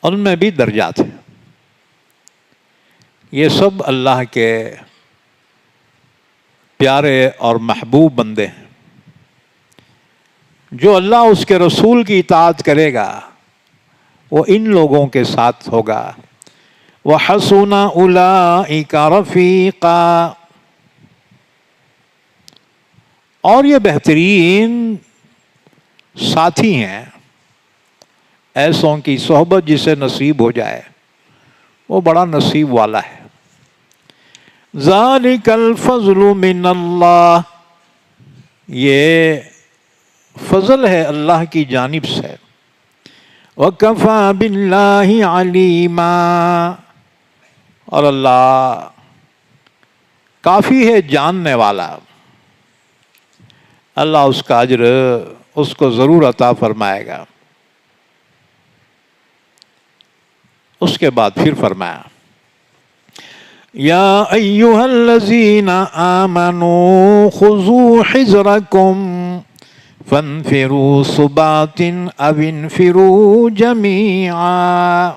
ان میں بھی درجات ہیں۔ یہ سب اللہ کے پیارے اور محبوب بندے ہیں۔ جو اللہ اس کے رسول کی اطاعت کرے گا وہ ان لوگوں کے ساتھ ہوگا۔ وَحَسُنَ أُولَئِكَ رَفِيقًا، اور یہ بہترین ساتھی ہیں۔ ایسوں کی صحبت جسے نصیب ہو جائے وہ بڑا نصیب والا ہے۔ ذَلِكَ الْفَضْلُ مِنَ اللَّهِ، یہ فضل ہے اللہ کی جانب سے۔ وَكَفَى بِاللَّهِ عَلِيمًا، اور اللہ کافی ہے جاننے والا۔ اللہ اس کا اجر اس کو ضرور عطا فرمائے گا۔ اس کے بعد پھر فرمایا یا ایھا الذین آمنوا خذوا حذرکم فانفروا ثبات او انفروا جمیعا۔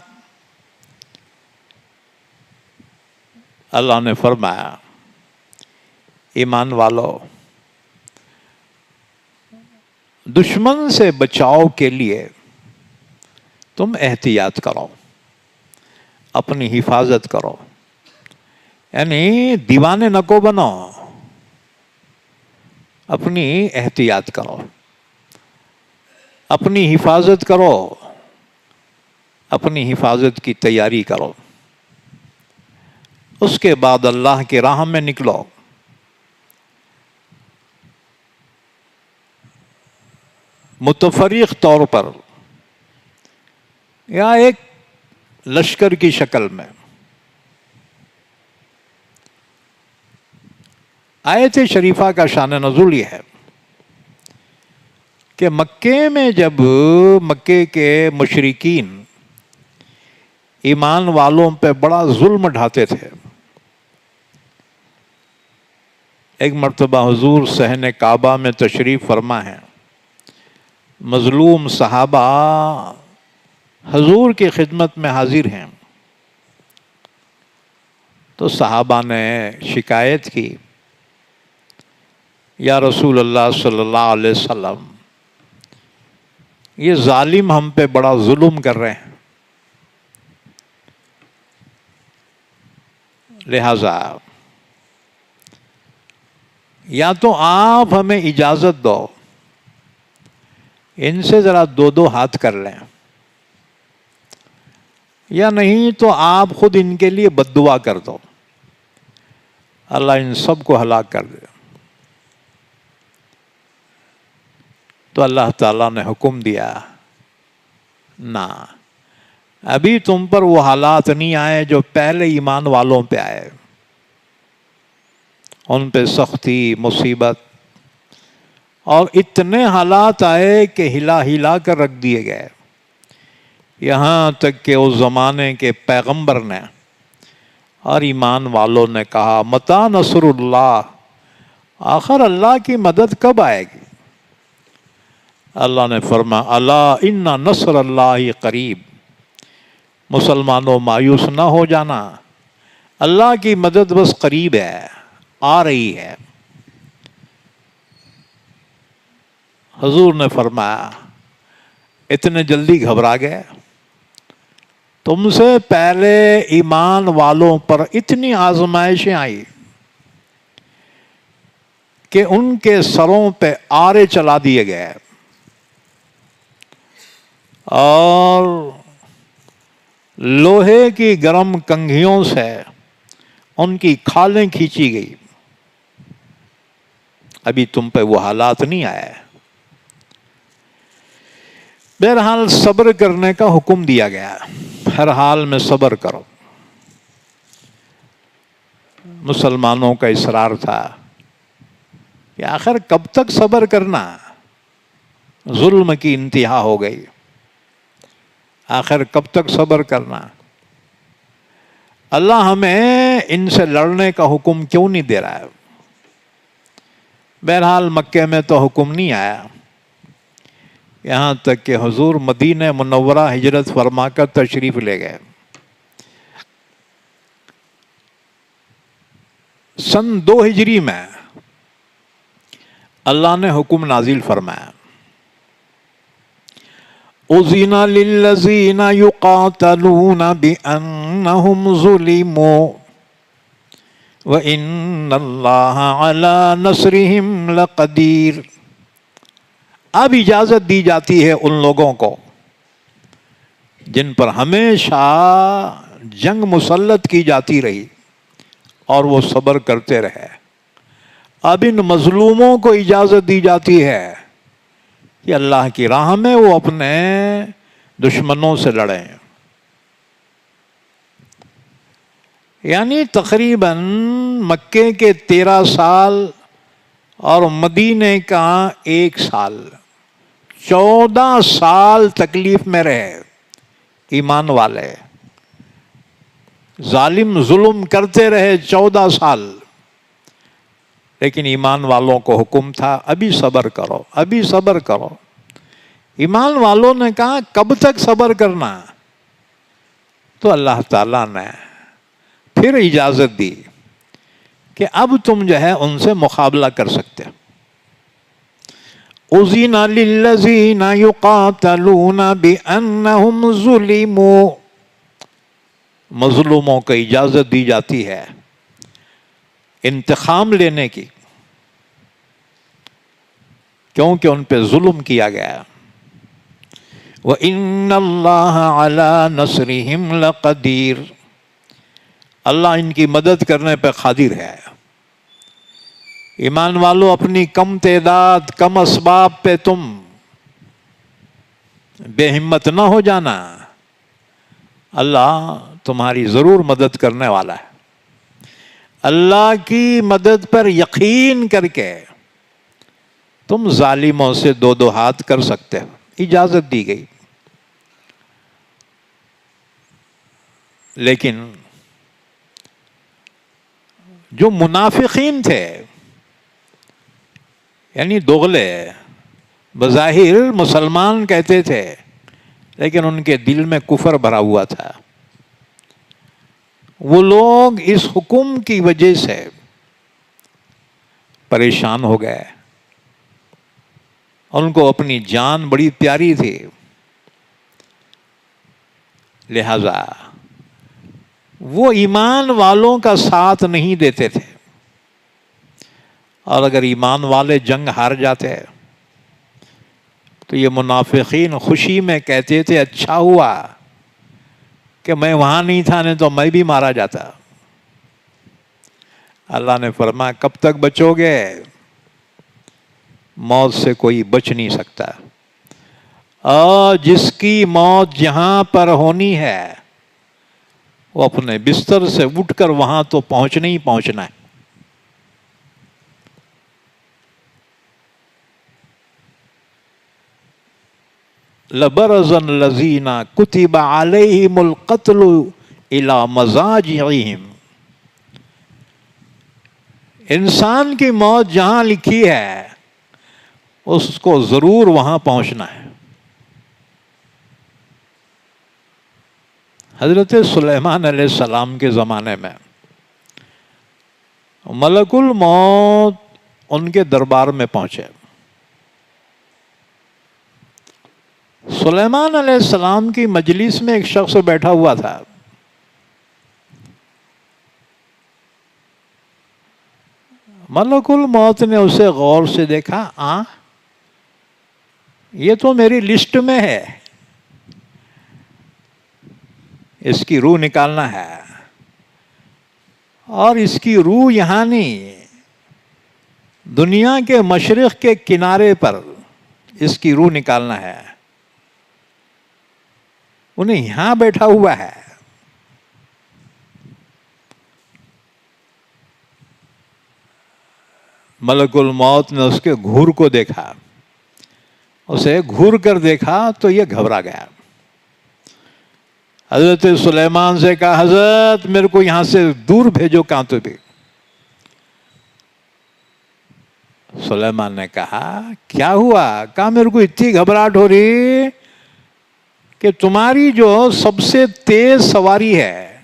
اللہ نے فرمایا ایمان والو، دشمن سے بچاؤ کے لیے تم احتیاط کرو، اپنی حفاظت کرو، یعنی دیوانے نکو بنو، اپنی احتیاط کرو، اپنی حفاظت کرو، اپنی حفاظت کی تیاری کرو۔ اس کے بعد اللہ کی راہ میں نکلو۔ متفرق طور پر یا ایک لشکر کی شکل میں۔ آیت شریفہ کا شان نزول یہ ہے کہ مکے میں جب مکے کے مشرکین ایمان والوں پہ بڑا ظلم ڈھاتے تھے، ایک مرتبہ حضور صحن کعبہ میں تشریف فرما ہیں، مظلوم صحابہ حضور کی خدمت میں حاضر ہیں، تو صحابہ نے شکایت کی یا رسول اللہ صلی اللہ علیہ وسلم، یہ ظالم ہم پہ بڑا ظلم کر رہے ہیں، لہذا یا تو آپ ہمیں اجازت دو، ان سے ذرا دو ہاتھ کر لیں، یا نہیں تو آپ خود ان کے لیے بد دعا کر دو، اللہ ان سب کو ہلاک کر دے۔ تو اللہ تعالیٰ نے حکم دیا نہ، ابھی تم پر وہ حالات نہیں آئے جو پہلے ایمان والوں پہ آئے، ان پہ سختی، مصیبت، اور اتنے حالات آئے کہ ہلا ہلا کر رکھ دیے گئے، یہاں تک کہ اس زمانے کے پیغمبر نے اور ایمان والوں نے کہا متی نصر اللہ، آخر اللہ کی مدد کب آئے گی؟ اللہ نے فرمایا الا ان نصر اللہ قریب، مسلمانوں مایوس نہ ہو جانا، اللہ کی مدد بس قریب ہے، آ رہی ہے۔ حضور نے فرمایا اتنے جلدی گھبرا گئے؟ تم سے پہلے ایمان والوں پر اتنی آزمائشیں آئی کہ ان کے سروں پہ آرے چلا دیے گئے اور لوہے کی گرم کنگھیوں سے ان کی کھالیں کھینچی گئی۔ ابھی تم پہ وہ حالات نہیں آئے۔ بہرحال صبر کرنے کا حکم دیا گیا، ہر حال میں صبر کرو۔ مسلمانوں کا اصرار تھا کہ آخر کب تک صبر کرنا، ظلم کی انتہا ہو گئی، آخر کب تک صبر کرنا، اللہ ہمیں ان سے لڑنے کا حکم کیوں نہیں دے رہا ہے؟ بہرحال مکے میں تو حکم نہیں آیا، یہاں تک کہ حضور مدینہ منورہ ہجرت فرما کر تشریف لے گئے۔ سن 2 ہجری میں اللہ نے حکم نازل فرمایا، اذن للذین یقاتلون بأنہم ظلموا وَإِنَّ اللَّهَ عَلَى نَصْرِهِمْ لَقَدِيرٌ۔ اب اجازت دی جاتی ہے ان لوگوں کو جن پر ہمیشہ جنگ مسلط کی جاتی رہی اور وہ صبر کرتے رہے، اب ان مظلوموں کو اجازت دی جاتی ہے کہ اللہ کی راہ میں وہ اپنے دشمنوں سے لڑیں۔ یعنی تقریباً مکے کے 13 سال اور مدینے کا 1 سال، 14 سال تکلیف میں رہے ایمان والے، ظالم ظلم کرتے رہے 14 سال، لیکن ایمان والوں کو حکم تھا ابھی صبر کرو، ابھی صبر کرو۔ ایمان والوں نے کہا کب تک صبر کرنا؟ تو اللہ تعالیٰ نے پھر اجازت دی کہ اب تم جو ہے ان سے مقابلہ کر سکتے۔ اذن للذین یقاتلون بأنہم ظلموا، مظلوموں کو اجازت دی جاتی ہے انتقام لینے کی، کیونکہ ان پہ ظلم کیا گیا۔ وَإِنَّ اللَّهَ عَلَى نَصْرِهِمْ لَقَدِيرٌ، اللہ ان کی مدد کرنے پہ قادر ہے۔ ایمان والو، اپنی کم تعداد، کم اسباب پہ تم بے ہمت نہ ہو جانا، اللہ تمہاری ضرور مدد کرنے والا ہے۔ اللہ کی مدد پر یقین کر کے تم ظالموں سے 2 ہاتھ کر سکتے ہو، اجازت دی گئی۔ لیکن جو منافقین تھے، یعنی دوغلے، بظاہر مسلمان کہتے تھے لیکن ان کے دل میں کفر بھرا ہوا تھا، وہ لوگ اس حکم کی وجہ سے پریشان ہو گئے۔ ان کو اپنی جان بڑی پیاری تھی، لہذا وہ ایمان والوں کا ساتھ نہیں دیتے تھے، اور اگر ایمان والے جنگ ہار جاتے تو یہ منافقین خوشی میں کہتے تھے اچھا ہوا کہ میں وہاں نہیں تھا، نہیں تو میں بھی مارا جاتا۔ اللہ نے فرمایا کب تک بچو گے؟ موت سے کوئی بچ نہیں سکتا، اور جس کی موت جہاں پر ہونی ہے وہ اپنے بستر سے اٹھ کر وہاں تو پہنچنا ہی پہنچنا ہے۔ لَبَرَزَ الَّذِينَ كُتِبَ عَلَيْهِمُ الْقَتْلُ إِلَى مَضَاجِعِهِمْ، انسان کی موت جہاں لکھی ہے اس کو ضرور وہاں پہنچنا ہے۔ حضرت سلیمان علیہ السلام کے زمانے میں ملک الموت ان کے دربار میں پہنچے۔ سلیمان علیہ السلام کی مجلس میں ایک شخص بیٹھا ہوا تھا، ملک الموت نے اسے غور سے دیکھا، یہ تو میری لسٹ میں ہے، اس کی روح نکالنا ہے، اور اس کی روح یہاں نہیں، دنیا کے مشرق کے کنارے پر اس کی روح نکالنا ہے۔ انہیں یہاں بیٹھا ہوا ہے. ملک الموت نے اس کے گھور کو دیکھا، اسے گھور کر دیکھا تو یہ گھبرا گیا. حضرت سلیمان سے کہا حضرت میرے کو یہاں سے دور بھیجو کہاں تو بھی. سلیمان نے کہا کیا ہوا؟ کہا میرے کو اتنی گھبراہٹ ہو رہی کہ تمہاری جو سب سے تیز سواری ہے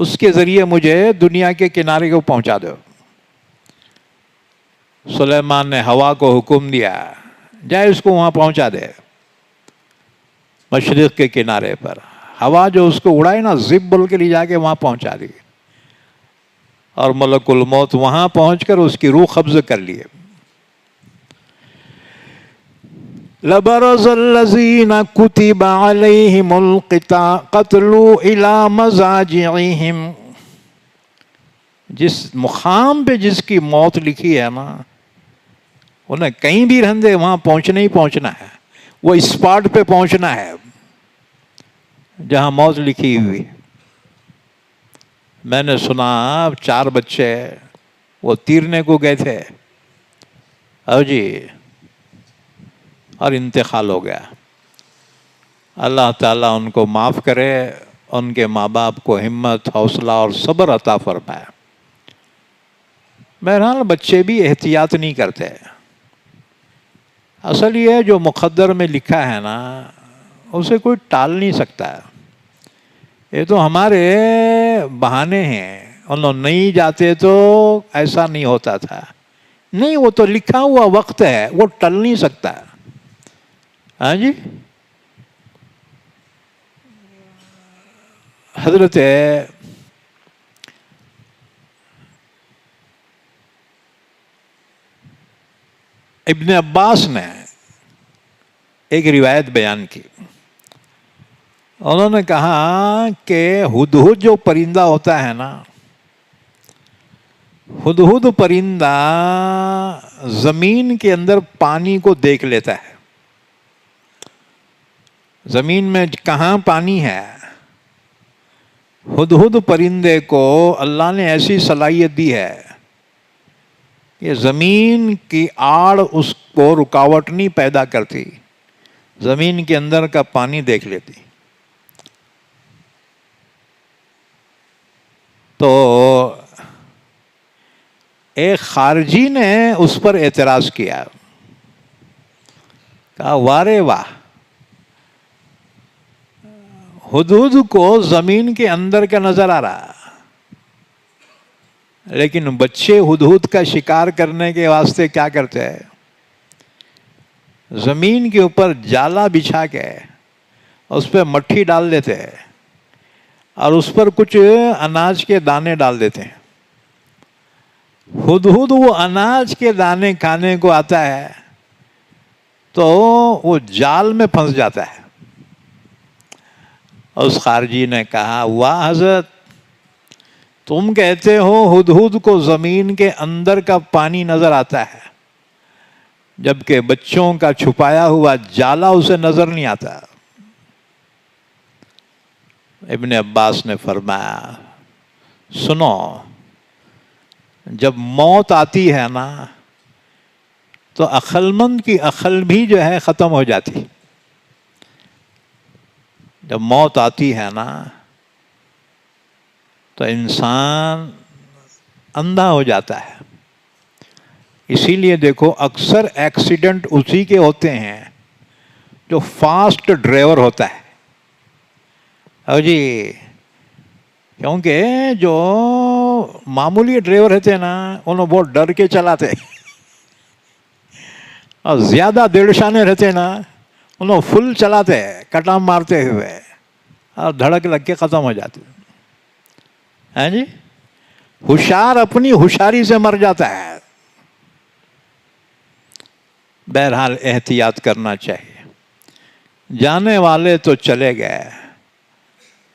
اس کے ذریعے مجھے دنیا کے کنارے کو پہنچا دو. سلیمان نے ہوا کو حکم دیا جائے اس کو وہاں پہنچا دے مشرق کے کنارے پر. ہوا جو اس کو اڑائے نا زب بول کے لے جا کے وہاں پہنچا دی، اور ملک الموت وہاں پہنچ کر اس کی روح قبض کر لیے. لبرز الذین کتب علیہم القتل الی مضاجعہم. جس مقام پہ جس کی موت لکھی ہے نا انہیں کہیں بھی رہندے وہاں پہنچنا ہی پہنچنا ہے، وہ اسپاٹ پہ پہنچنا ہے جہاں موت لکھی ہوئی. میں نے سنا 4 بچے وہ تیرنے کو گئے تھے جی اور انتقال ہو گیا. اللہ تعالیٰ ان کو معاف کرے، ان کے ماں باپ کو ہمت، حوصلہ اور صبر عطا فرمائے. بہرحال بچے بھی احتیاط نہیں کرتے. اصل یہ ہے جو مقدر میں لکھا ہے نا اسے کوئی ٹال نہیں سکتا. یہ تو ہمارے بہانے ہیں، انہوں نہیں جاتے تو ایسا نہیں ہوتا تھا. نہیں، وہ تو لکھا ہوا وقت ہے، وہ ٹل نہیں سکتا. ہاں جی. حضرت ابن عباس نے ایک روایت بیان کی. انہوں نے کہا کہ ہدہد جو پرندہ ہوتا ہے نا، ہدہد پرندہ زمین کے اندر پانی کو دیکھ لیتا ہے. زمین میں کہاں پانی ہے، ہدہد پرندے کو اللہ نے ایسی صلاحیت دی ہے کہ زمین کی آڑ اس کو رکاوٹ نہیں پیدا کرتی، زمین کے اندر کا پانی دیکھ لیتی. تو ایک خارجی نے اس پر اعتراض کیا، کہا وارے واہ، ہدہد کو زمین کے اندر کا نظر آ رہا لیکن بچے ہدہد کا شکار کرنے کے واسطے کیا کرتے ہیں، زمین کے اوپر جالا بچھا کے اس پہ مٹھی ڈال دیتے ہیں اور اس پر کچھ اناج کے دانے ڈال دیتے ہیں. ہدہد وہ اناج کے دانے کھانے کو آتا ہے تو وہ جال میں پھنس جاتا ہے. اس خارجی نے کہا واہ حضرت، تم کہتے ہو ہدہد کو زمین کے اندر کا پانی نظر آتا ہے جبکہ بچوں کا چھپایا ہوا جالا اسے نظر نہیں آتا. ابن عباس نے فرمایا سنو، جب موت آتی ہے نا تو عقل مند کی عقل بھی جو ہے ختم ہو جاتی. جب موت آتی ہے نا تو انسان اندھا ہو جاتا ہے. اسی لیے دیکھو اکثر ایکسیڈنٹ اسی کے ہوتے ہیں جو فاسٹ ڈرائیور ہوتا ہے. اور جی کیونکہ جو معمولی ڈرائیور رہتے ہیں نا انہوں بہت ڈر کے چلاتے، اور زیادہ دیڑشانے رہتے ہیں نا انہوں فل چلاتے کٹام مارتے ہوئے اور دھڑک لگ کے ختم ہو جاتے ہیں جی. ہوشیار اپنی ہوشیاری سے مر جاتا ہے. بہرحال احتیاط کرنا چاہیے. جانے والے تو چلے گئے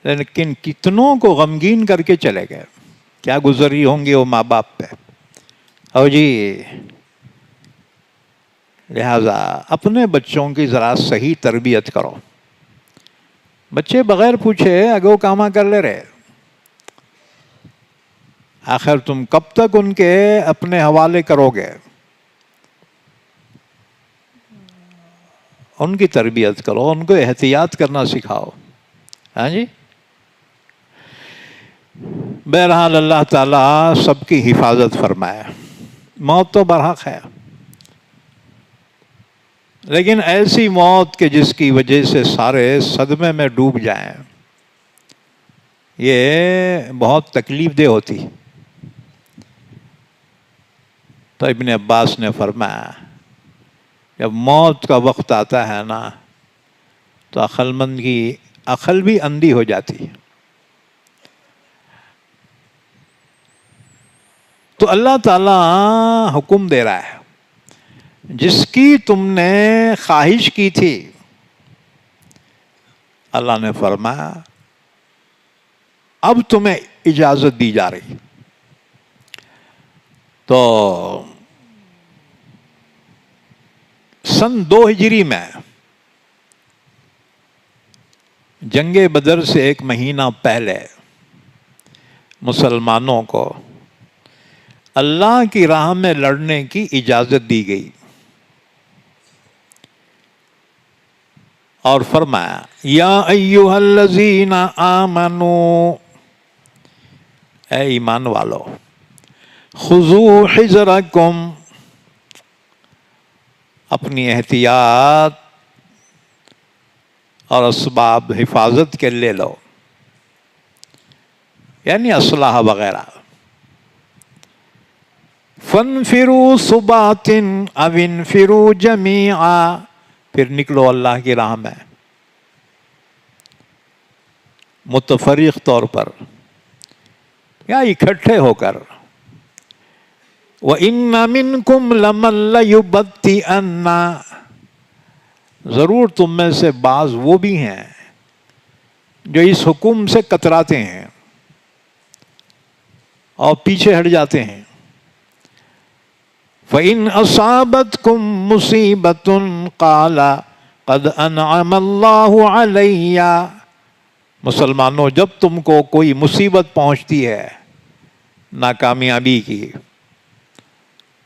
لیکن کتنوں کو غمگین کر کے چلے گئے، کیا گزری ہوں گی وہ ماں باپ پہ. او جی لہذا اپنے بچوں کی ذرا صحیح تربیت کرو. بچے بغیر پوچھے اگو کاما کر لے رہے. آخر تم کب تک ان کے اپنے حوالے کرو گے؟ ان کی تربیت کرو، ان کو احتیاط کرنا سکھاؤ. ہاں جی. بہرحال اللہ تعالیٰ سب کی حفاظت فرمائے. موت تو برحق ہے، لیکن ایسی موت کہ جس کی وجہ سے سارے صدمے میں ڈوب جائیں، یہ بہت تکلیف دہ ہوتی. تو ابن عباس نے فرمایا جب موت کا وقت آتا ہے نا تو عقل مند کی عقل بھی اندھی ہو جاتی. تو اللہ تعالیٰ حکم دے رہا ہے، جس کی تم نے خواہش کی تھی اللہ نے فرمایا اب تمہیں اجازت دی جا رہی. تو سن 2 ہجری میں جنگ بدر سے 1 مہینہ پہلے مسلمانوں کو اللہ کی راہ میں لڑنے کی اجازت دی گئی اور فرمایا یا ایھا الذین آمنوا، اے ایمان والو، خذوا حذرکم، اپنی احتیاط اور اسباب حفاظت کے لے لو، یعنی اسلحہ وغیرہ. فانفروا ثبات او انفروا جمیعا، پھر نکلو اللہ کی راہ میں متفرق طور پر یا اکٹھے ہو کر. وَإِنَّ مِنْكُمْ لَمَن لَّيُبَطِّئَنَّ، ضرور تم میں سے بعض وہ بھی ہیں جو اس حکم سے کتراتے ہیں اور پیچھے ہٹ جاتے ہیں. فَإِنْ أَصَابَتْكُمْ مُصِيبَةٌ قَالَ قَدْ أَنْعَمَ اللَّهُ عَلَيَّ، مسلمانوں جب تم کو کوئی مصیبت پہنچتی ہے ناکامیابی کی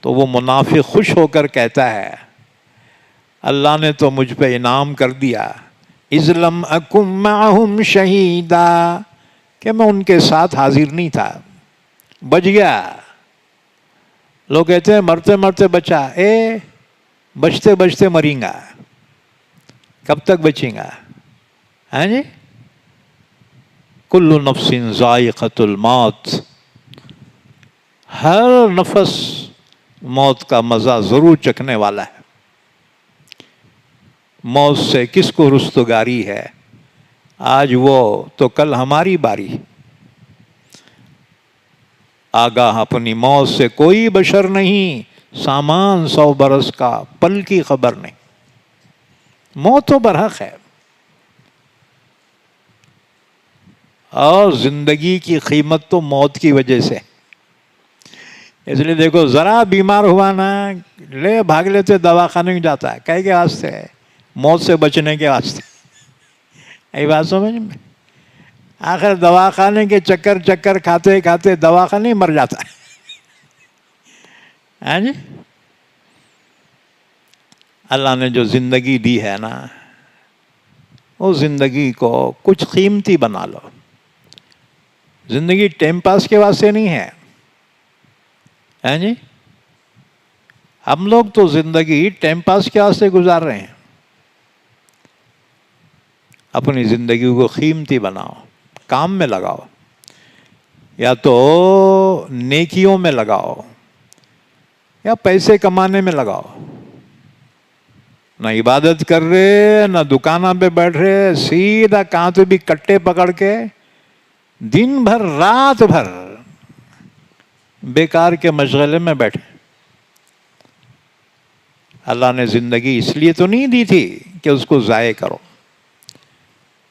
تو وہ منافق خوش ہو کر کہتا ہے اللہ نے تو مجھ پہ انعام کر دیا، اذ لم اکن معہم شہیدا، کہ میں ان کے ساتھ حاضر نہیں تھا، بچ گیا. لوگ کہتے ہیں مرتے مرتے بچا، بچتے بچتے مریں گا، کب تک بچیں گا؟ ہاں جی. کل نفس ذائقۃ الموت، ہر نفس موت کا مزہ ضرور چکھنے والا ہے. موت سے کس کو رستگاری ہے؟ آج وہ تو کل ہماری باری. آگاہ اپنی موت سے کوئی بشر نہیں، سامان 100 برس کا پل کی خبر نہیں. موت تو برحق ہے، اور زندگی کی قیمت تو موت کی وجہ سے. اس لیے دیکھو ذرا بیمار ہوا نا لے بھاگ لیتے دواخانے میں جاتا ہے، کہے کے واسطے؟ موت سے بچنے کے واسطے. یہی بات سمجھ میں؟ آخر دواخانے کے چکر کھاتے کھاتے دواخانے مر جاتا ہے. ہاں جی. اللہ نے جو زندگی دی ہے نا وہ زندگی کو کچھ قیمتی بنا لو. زندگی ٹائم پاس کے واسطے نہیں ہے. ہاں جی. ہم لوگ تو زندگی ٹائم پاس کے واسطے گزار رہے ہیں. اپنی زندگی کو قیمتی بناؤ، کام میں لگاؤ، یا تو نیکیوں میں لگاؤ یا پیسے کمانے میں لگاؤ. نہ عبادت کر رہے نہ دکانوں پہ بیٹھ رہے، سیدھا کہاں تو بھی کٹے پکڑ کے دن بھر رات بھر بیکار کے مشغلے میں بیٹھے. اللہ نے زندگی اس لیے تو نہیں دی تھی کہ اس کو ضائع کرو،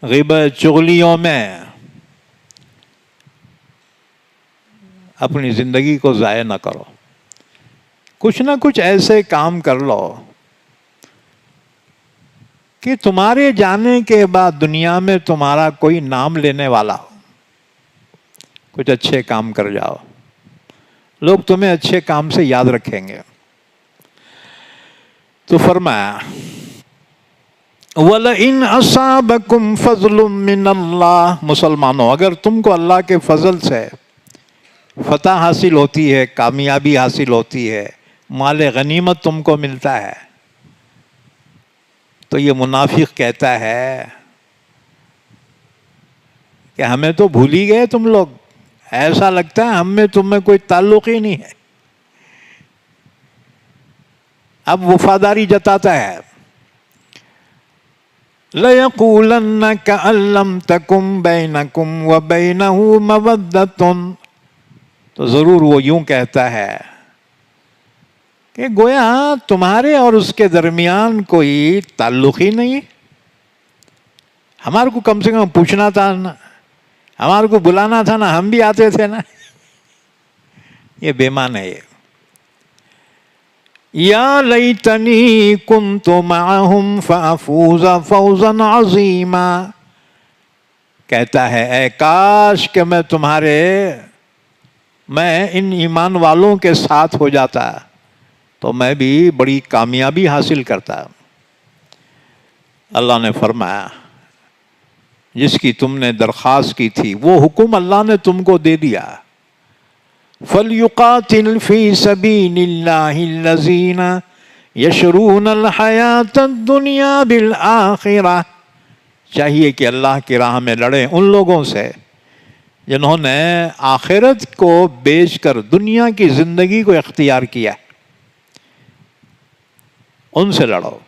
غیبت چغلیوں میں اپنی زندگی کو ضائع نہ کرو. کچھ نہ کچھ ایسے کام کر لو کہ تمہارے جانے کے بعد دنیا میں تمہارا کوئی نام لینے والا ہو، کچھ اچھے کام کر جاؤ، لوگ تمہیں اچھے کام سے یاد رکھیں گے۔ تو فرمایا وَلَئِنْ أَصَابَكُمْ فَضْلٌ مِّنَ اللَّهِ، مسلمانوں اگر تم کو اللہ کے فضل سے فتح حاصل ہوتی ہے، کامیابی حاصل ہوتی ہے، مال غنیمت تم کو ملتا ہے، تو یہ منافق کہتا ہے کہ ہمیں تو بھول ہی گئے تم لوگ، ایسا لگتا ہے ہم میں تم میں کوئی تعلق ہی نہیں ہے۔ اب وفاداری جتاتا ہے، لَيَقُولَنَّ كَأَن لَّمْ تَكُن بَيْنَكُمْ وَبَيْنَهُ مَوَدَّةٌ، تو ضرور وہ یوں کہتا ہے کہ گویا تمہارے اور اس کے درمیان کوئی تعلق ہی نہیں، ہمارے کو کم سے کم پوچھنا تھا نا، ہمارے کو بلانا تھا نا، ہم بھی آتے تھے نا۔ یہ بے ایمان ہے۔ یہ یا لیتنی کنت معہم فافوز فوزا عظیما، کہتا ہے اے کاش کہ میں ان ایمان والوں کے ساتھ ہو جاتا تو میں بھی بڑی کامیابی حاصل کرتا۔ اللہ نے فرمایا جس کی تم نے درخواست کی تھی وہ حکم اللہ نے تم کو دے دیا، فَلْيُقَاتِلْ فِي سَبِيلِ اللَّهِ الَّذِينَ يَشْرُونَ الْحَيَاةَ الدُّنْيَا بِالْآخِرَةِ، چاہیے کہ اللہ کی راہ میں لڑیں ان لوگوں سے جنہوں نے آخرت کو بیچ کر دنیا کی زندگی کو اختیار کیا ہے، ان سے لڑو۔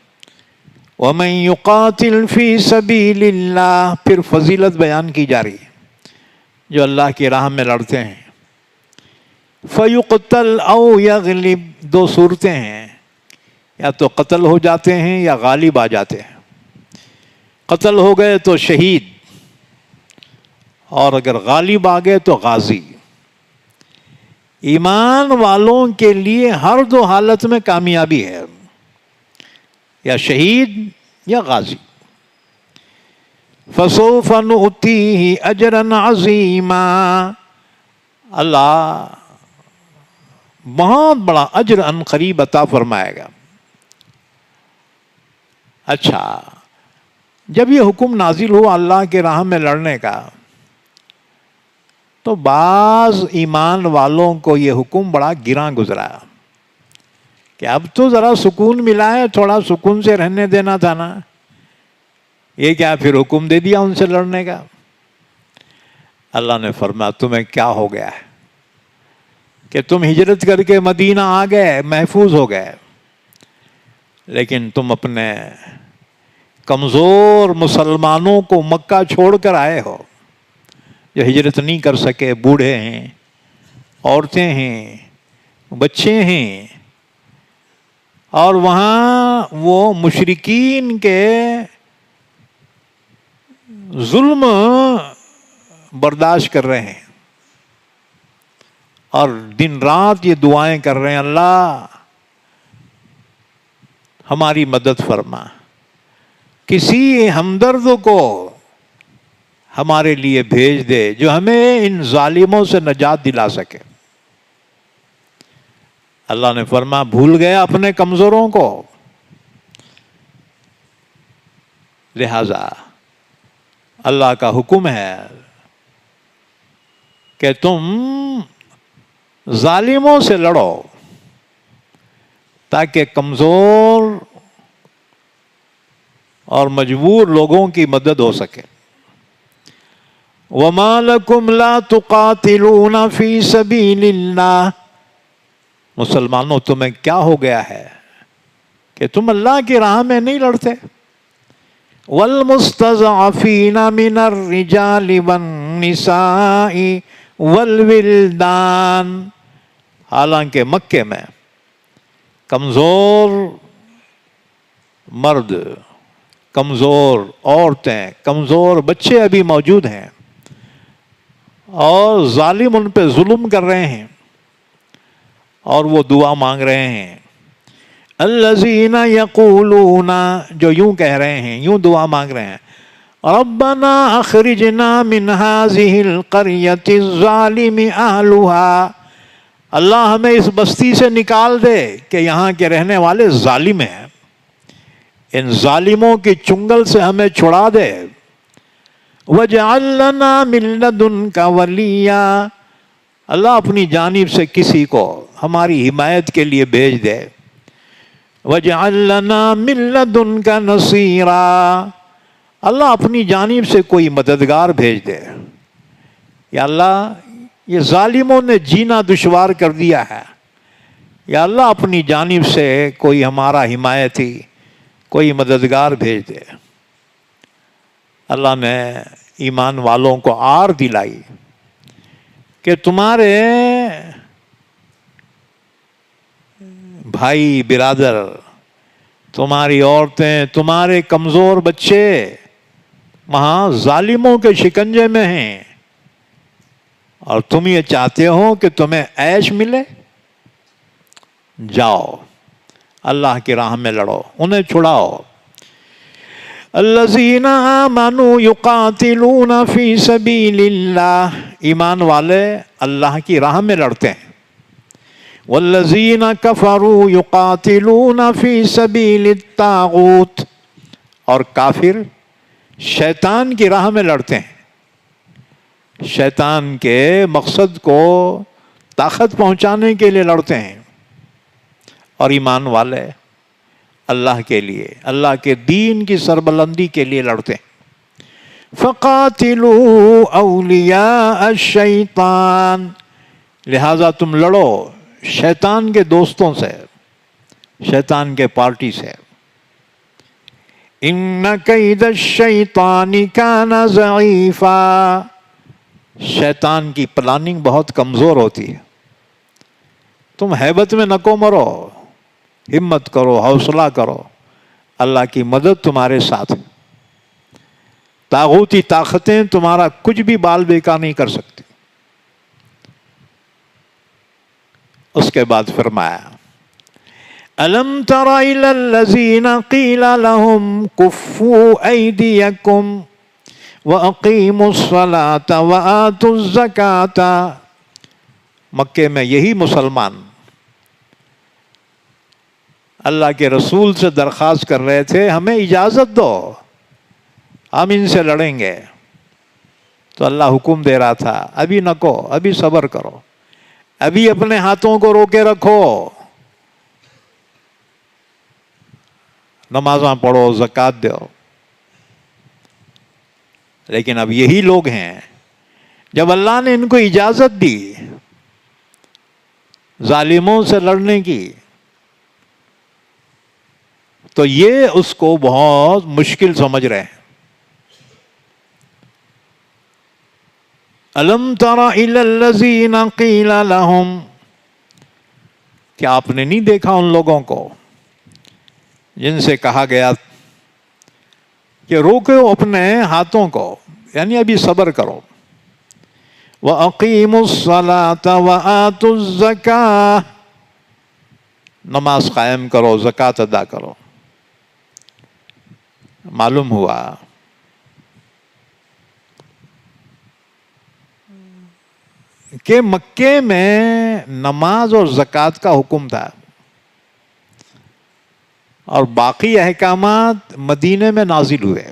وَمَن يُقَاتِلْ فِي سَبِيلِ اللَّهِ، پھر فضیلت بیان کی جا رہی ہے جو اللہ کی راہ میں لڑتے ہیں۔ فَيُقْتَلْ أَوْ يَغْلِبْ، دو صورتیں ہیں، یا تو قتل ہو جاتے ہیں یا غالب آ جاتے ہیں۔ قتل ہو گئے تو شہید، اور اگر غالب آ گئے تو غازی۔ ایمان والوں کے لیے ہر دو حالت میں کامیابی ہے، یا شہید یا غازی۔ فَسَوْفَ نُؤْتِيهِ أَجْرًا عَظِيمًا، اللہ بہت بڑا اجر ان قریب عطا فرمائے گا۔ اچھا، جب یہ حکم نازل ہوا اللہ کے راہ میں لڑنے کا تو بعض ایمان والوں کو یہ حکم بڑا گراں گزرا کہ اب تو ذرا سکون ملا ہے، تھوڑا سکون سے رہنے دینا تھا نا، یہ کیا پھر حکم دے دیا ان سے لڑنے کا۔ اللہ نے فرمایا تمہیں کیا ہو گیا ہے کہ تم ہجرت کر کے مدینہ آ گئے، محفوظ ہو گئے، لیکن تم اپنے کمزور مسلمانوں کو مکہ چھوڑ کر آئے ہو جو ہجرت نہیں کر سکے، بوڑھے ہیں، عورتیں ہیں، بچے ہیں، اور وہاں وہ مشرکین کے ظلم برداشت کر رہے ہیں، اور دن رات یہ دعائیں کر رہے ہیں اللہ ہماری مدد فرما، کسی ہمدرد کو ہمارے لیے بھیج دے جو ہمیں ان ظالموں سے نجات دلا سکے۔ اللہ نے فرمایا بھول گیا اپنے کمزوروں کو، لہذا اللہ کا حکم ہے کہ تم ظالموں سے لڑو تاکہ کمزور اور مجبور لوگوں کی مدد ہو سکے۔ وَمَا لَكُمْ لَا تُقَاتِلُونَ فِي سَبِيلِ اللَّهِ، مسلمانوں تمہیں کیا ہو گیا ہے کہ تم اللہ کی راہ میں نہیں لڑتے۔ وَالْمُسْتَضْعَفِينَ مِنَ الرِّجَالِ وَالنِّسَاءِ وَالْوِلْدَانِ، حالانکہ مکے میں کمزور مرد، کمزور عورتیں، کمزور بچے ابھی موجود ہیں، اور ظالم ان پہ ظلم کر رہے ہیں، اور وہ دعا مانگ رہے ہیں الذین یقولون، جو یوں کہہ رہے ہیں، یوں دعا مانگ رہے ہیں، ربنا اخرجنا من هذه القرية الظالم اهلها، اللہ ہمیں اس بستی سے نکال دے کہ یہاں کے رہنے والے ظالم ہیں، ان ظالموں کی چنگل سے ہمیں چھڑا دے۔ وَاجْعَلْ لَنَا مِن لَّدُنْكَ وَلِيًّا، اللہ اپنی جانب سے کسی کو ہماری حمایت کے لیے بھیج دے۔ وَاجْعَلْ لَنَا مِن لَّدُنْكَ نَصِيرًا، اللہ اپنی جانب سے کوئی مددگار بھیج دے۔ یا اللہ یہ ظالموں نے جینا دشوار کر دیا ہے، یا اللہ اپنی جانب سے کوئی ہمارا حمایتی، کوئی مددگار بھیج دے۔ اللہ نے ایمان والوں کو آر دلائی کہ تمہارے بھائی برادر، تمہاری عورتیں، تمہارے کمزور بچے وہاں ظالموں کے شکنجے میں ہیں، اور تم یہ چاہتے ہو کہ تمہیں عیش ملے؟ جاؤ اللہ کی راہ میں لڑو، انہیں چھڑاؤ۔ الذین آمنوا یقاتلون فی سبیل اللہ، ایمان والے اللہ کی راہ میں لڑتے ہیں۔ والذین کفروا یقاتلون فی سبیل الطاغوت، اور کافر شیطان کی راہ میں لڑتے ہیں، شیطان کے مقصد کو طاقت پہنچانے کے لیے لڑتے ہیں۔ اور ایمان والے اللہ کے لیے، اللہ کے دین کی سربلندی کے لیے لڑتے ہیں۔ فَقَاتِلُوا أَوْلِيَاءَ الشَّيْطَانِ، لہذا تم لڑو شیطان کے دوستوں سے، شیطان کے پارٹی سے۔ إِنَّ كَيْدَ الشَّيْطَانِ كَانَ ضَعِيفًا، شیطان کی پلاننگ بہت کمزور ہوتی ہے۔ تم ہیبت میں نکو مرو، ہمت کرو، حوصلہ کرو، اللہ کی مدد تمہارے ساتھ۔ طاغوتی طاقتیں تمہارا کچھ بھی بال بیکار نہیں کر سکتی۔ اس کے بعد فرمایا أَلَمْ تَرَ إِلَى الَّذِينَ قِيلَ لَهُمْ كُفُّوا أَيْدِيَكُمْ وَأَقِيمُوا الصَّلَاةَ وَآتُوا الزَّكَاةَ، مکے میں یہی مسلمان اللہ کے رسول سے درخواست کر رہے تھے، ہمیں اجازت دو، ہم ان سے لڑیں گے۔ تو اللہ حکم دے رہا تھا ابھی نکو، ابھی صبر کرو، ابھی اپنے ہاتھوں کو روکے رکھو، نمازاں پڑھو، زکوٰۃ دو۔ لیکن اب یہی لوگ ہیں، جب اللہ نے ان کو اجازت دی ظالموں سے لڑنے کی، تو یہ اس کو بہت مشکل سمجھ رہے ہیں۔ أَلَمْ تَرَ إِلَى الَّذِينَ قِيلَ لَهُمْ، کیا آپ نے نہیں دیکھا ان لوگوں کو جن سے کہا گیا کہ روکو اپنے ہاتھوں کو، یعنی ابھی صبر کرو۔ وَأَقِيمُوا الصَّلَاةَ وَآتُوا الزَّكَاةَ، نماز قائم کرو، زکوٰۃ ادا کرو۔ معلوم ہوا کہ مکے میں نماز اور زکوٰۃ کا حکم تھا، اور باقی احکامات مدینے میں نازل ہوئے۔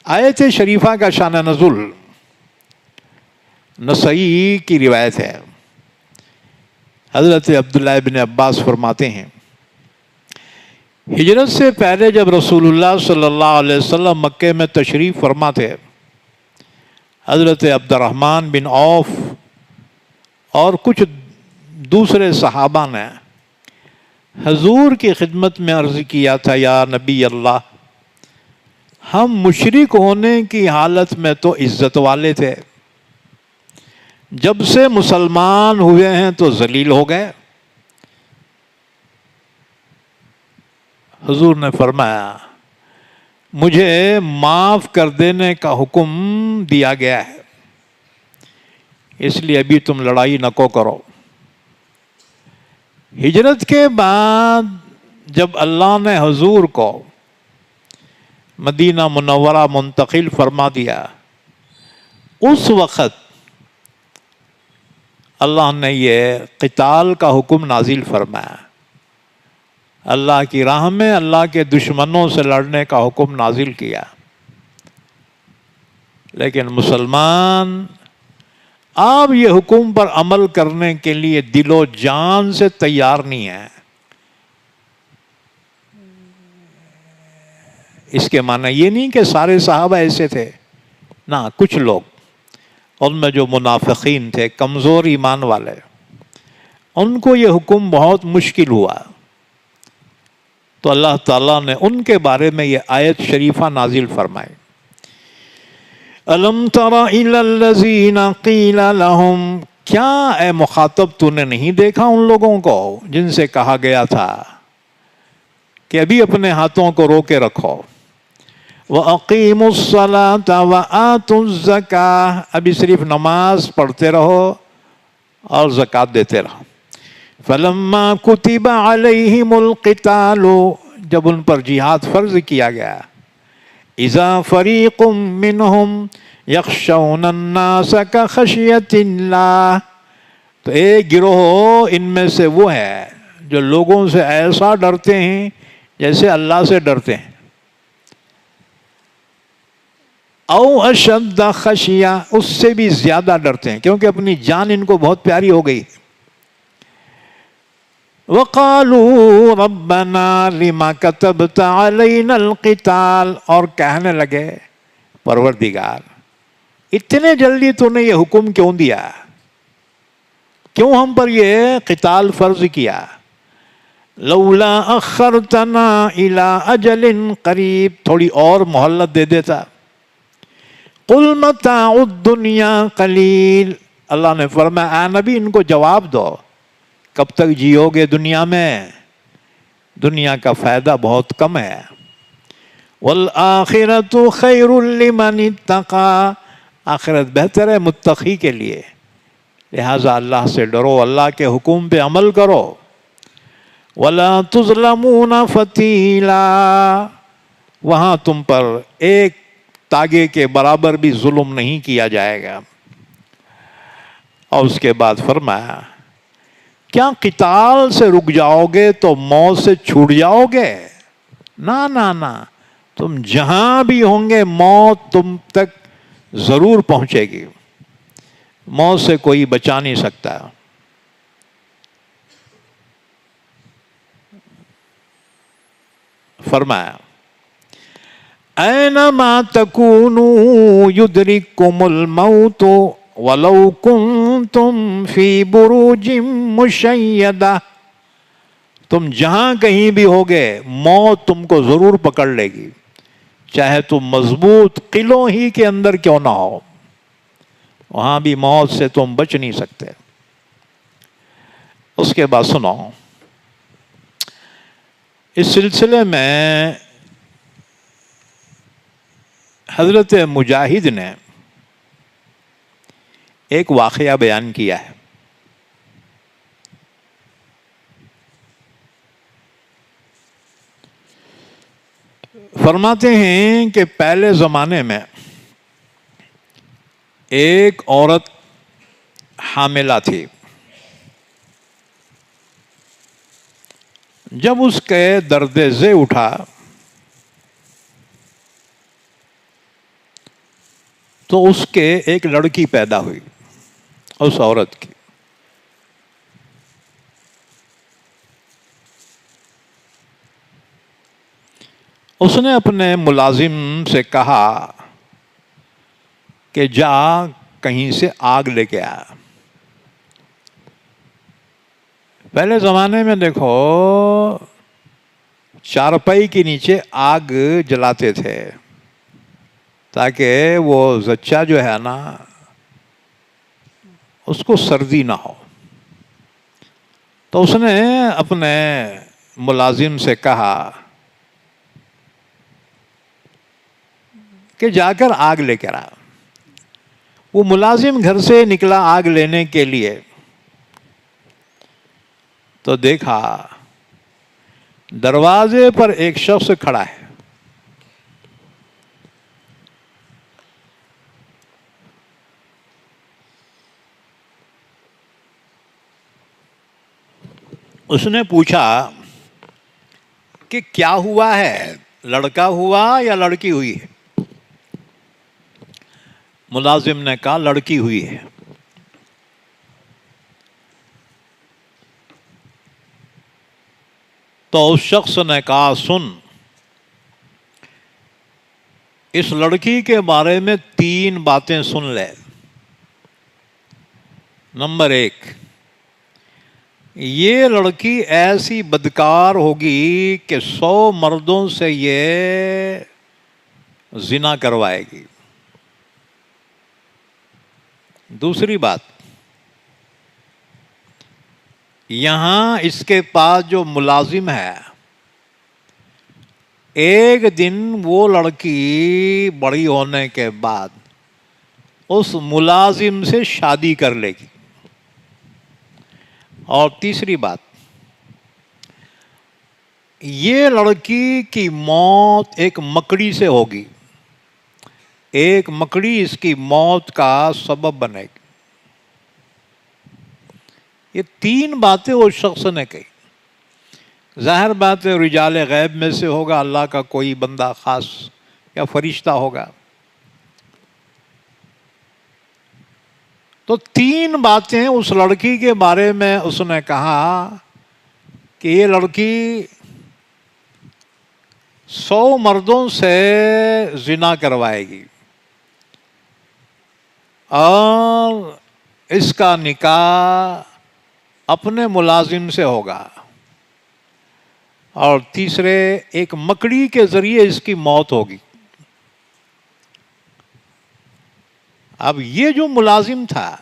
آیت شریفہ کا شان نزول نسائی کی روایت ہے۔ حضرت عبداللہ ابن عباس فرماتے ہیں، ہجرت سے پہلے جب رسول اللہ صلی اللہ علیہ وسلم مکے میں تشریف فرما تھے، حضرت عبد الرحمن بن عوف اور کچھ دوسرے صحابہ نے حضور کی خدمت میں عرض کیا تھا، یا نبی اللہ، ہم مشرک ہونے کی حالت میں تو عزت والے تھے، جب سے مسلمان ہوئے ہیں تو ذلیل ہو گئے۔ حضور نے فرمایا، مجھے معاف کر دینے کا حکم دیا گیا ہے، اس لیے ابھی تم لڑائی نکو کرو۔ ہجرت کے بعد جب اللہ نے حضور کو مدینہ منورہ منتقل فرما دیا، اس وقت اللہ نے یہ قتال کا حکم نازل فرمایا، اللہ کی راہ میں اللہ کے دشمنوں سے لڑنے کا حکم نازل کیا۔ لیکن مسلمان آپ یہ حکم پر عمل کرنے کے لیے دل و جان سے تیار نہیں ہے۔ اس کے معنی یہ نہیں کہ سارے صحابہ ایسے تھے، نہ، کچھ لوگ، ان میں جو منافقین تھے، کمزور ایمان والے، ان کو یہ حکم بہت مشکل ہوا، تو اللہ تعالیٰ نے ان کے بارے میں یہ آیت شریفہ نازل فرمائی، الم تر الی الذین قیل لہم، کیا اے مخاطب تو نے نہیں دیکھا ان لوگوں کو جن سے کہا گیا تھا کہ ابھی اپنے ہاتھوں کو روکے رکھو، وَأَقِيمُوا الصَّلَاةَ وَآتُوا الزَّكَاةَ، ابھی صرف نماز پڑھتے رہو اور زکوٰۃ دیتے رہو، فَلَمَّا كُتِبَ عَلَيْهِمُ الْقِتَالُ، جب ان پر جہاد فرض کیا گیا، اِذَا فَرِيقٌ مِّنْهُمْ يَخْشَوْنَ النَّاسَ كَخَشْيَةِ اللَّهِ، تو ایک گروہ ان میں سے وہ ہے جو لوگوں سے ایسا ڈرتے ہیں جیسے اللہ سے ڈرتے ہیں، او اشد خشیہ، اس سے بھی زیادہ ڈرتے ہیں کیونکہ اپنی جان ان کو بہت پیاری ہو گئی، وقالوا ربنا لما كتبت علينا القتال، اور کہنے لگے پروردگار اتنے جلدی تو نے یہ حکم کیوں دیا، کیوں ہم پر یہ قتال فرض کیا، لولا اخرتنا الى اجل قریب، تھوڑی اور مہلت دے دیتا، قل متاع الدنیا قلیل، اللہ نے فرمایا اے نبی ان کو جواب دو، کب تک جیو گے دنیا میں، دنیا کا فائدہ بہت کم ہے، والآخرۃ خیر لمن اتقی، آخرت بہتر ہے متقی کے لیے، لہٰذا اللہ سے ڈرو، اللہ کے حکم پہ عمل کرو، ولا تظلمون فتیلا، وہاں تم پر ایک تاگے کے برابر بھی ظلم نہیں کیا جائے گا۔ اور اس کے بعد فرمایا کیا قتال سے رک جاؤ گے تو موت سے چھوٹ جاؤ گے، نہ نہ نہ، تم جہاں بھی ہوں گے موت تم تک ضرور پہنچے گی، موت سے کوئی بچا نہیں سکتا۔ فرمایا اینما تکونوا یدرککم الموت ولو کنتم فی بروج مشیدہ، تم جہاں کہیں بھی ہوگے موت تم کو ضرور پکڑ لے گی، چاہے تم مضبوط قلعوں ہی کے اندر کیوں نہ ہو، وہاں بھی موت سے تم بچ نہیں سکتے۔ اس کے بعد سنو، اس سلسلے میں حضرت مجاہد نے ایک واقعہ بیان کیا ہے، فرماتے ہیں کہ پہلے زمانے میں ایک عورت حاملہ تھی، جب اس کے درد ذی اٹھا تو اس کے ایک لڑکی پیدا ہوئی، اس عورت کی، اس نے اپنے ملازم سے کہا کہ جا کہیں سے آگ لے کے آ۔ پہلے زمانے میں دیکھو چارپائی کے نیچے آگ جلاتے تھے تاکہ وہ زچہ جو ہے نا اس کو سردی نہ ہو، تو اس نے اپنے ملازم سے کہا کہ جا کر آگ لے کر آ۔ وہ ملازم گھر سے نکلا آگ لینے کے لیے، تو دیکھا دروازے پر ایک شخص کھڑا ہے۔ اس نے پوچھا کہ کیا ہوا ہے، لڑکا ہوا یا لڑکی ہوئی ہے؟ ملازم نے کہا لڑکی ہوئی ہے۔ تو اس شخص نے کہا سن، اس لڑکی کے بارے میں 3 باتیں سن لے۔ نمبر 1، یہ لڑکی ایسی بدکار ہوگی کہ 100 مردوں سے یہ زنا کروائے گی۔ دوسری بات، یہاں اس کے پاس جو ملازم ہے، ایک دن وہ لڑکی بڑی ہونے کے بعد اس ملازم سے شادی کر لے گی۔ اور تیسری بات، یہ لڑکی کی موت ایک مکڑی سے ہوگی، ایک مکڑی اس کی موت کا سبب بنے گی۔ یہ 3 باتیں اس شخص نے کہی۔ ظاہر بات ہے رجال غیب میں سے ہوگا، اللہ کا کوئی بندہ خاص یا فرشتہ ہوگا۔ تو 3 باتیں اس لڑکی کے بارے میں اس نے کہا کہ یہ لڑکی 100 مردوں سے زنا کروائے گی، اور اس کا نکاح اپنے ملازم سے ہوگا، اور تیسرے ایک مکڑی کے ذریعے اس کی موت ہوگی۔ اب یہ جو ملازم تھا،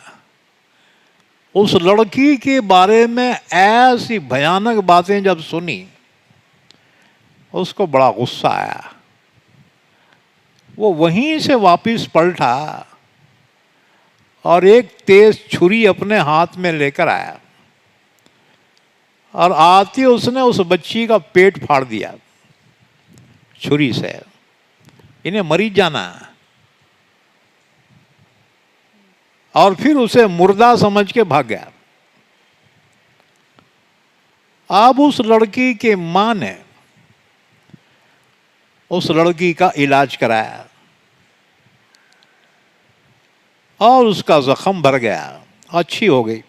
اس لڑکی کے بارے میں ایسی بھیانک باتیں جب سنی، اس کو بڑا غصہ آیا۔ وہ وہیں سے واپس پلٹا اور ایک تیز چھری اپنے ہاتھ میں لے کر آیا، اور آتے اس نے اس بچی کا پیٹ پھاڑ دیا چھری سے۔ انہیں مری جانا، اور پھر اسے مردہ سمجھ کے بھاگ گیا۔ اب اس لڑکی کے ماں نے اس لڑکی کا علاج کرایا، اور اس کا زخم بھر گیا، اچھی ہو گئی۔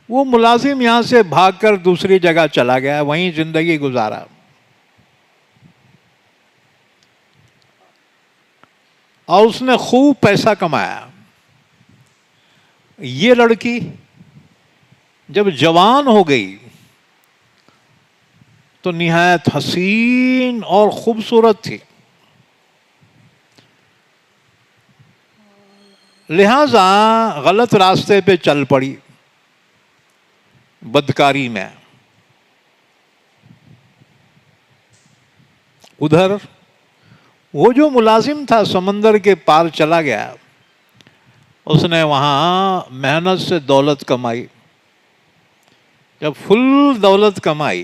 وہ ملازم یہاں سے بھاگ کر دوسری جگہ چلا گیا، وہیں زندگی گزارا۔ اور اس نے خوب پیسہ کمایا۔ یہ لڑکی جب جوان ہو گئی تو نہایت حسین اور خوبصورت تھی، لہذا غلط راستے پہ چل پڑی، بدکاری میں۔ ادھر وہ جو ملازم تھا سمندر کے پار چلا گیا، اس نے وہاں محنت سے دولت کمائی۔ جب فل دولت کمائی،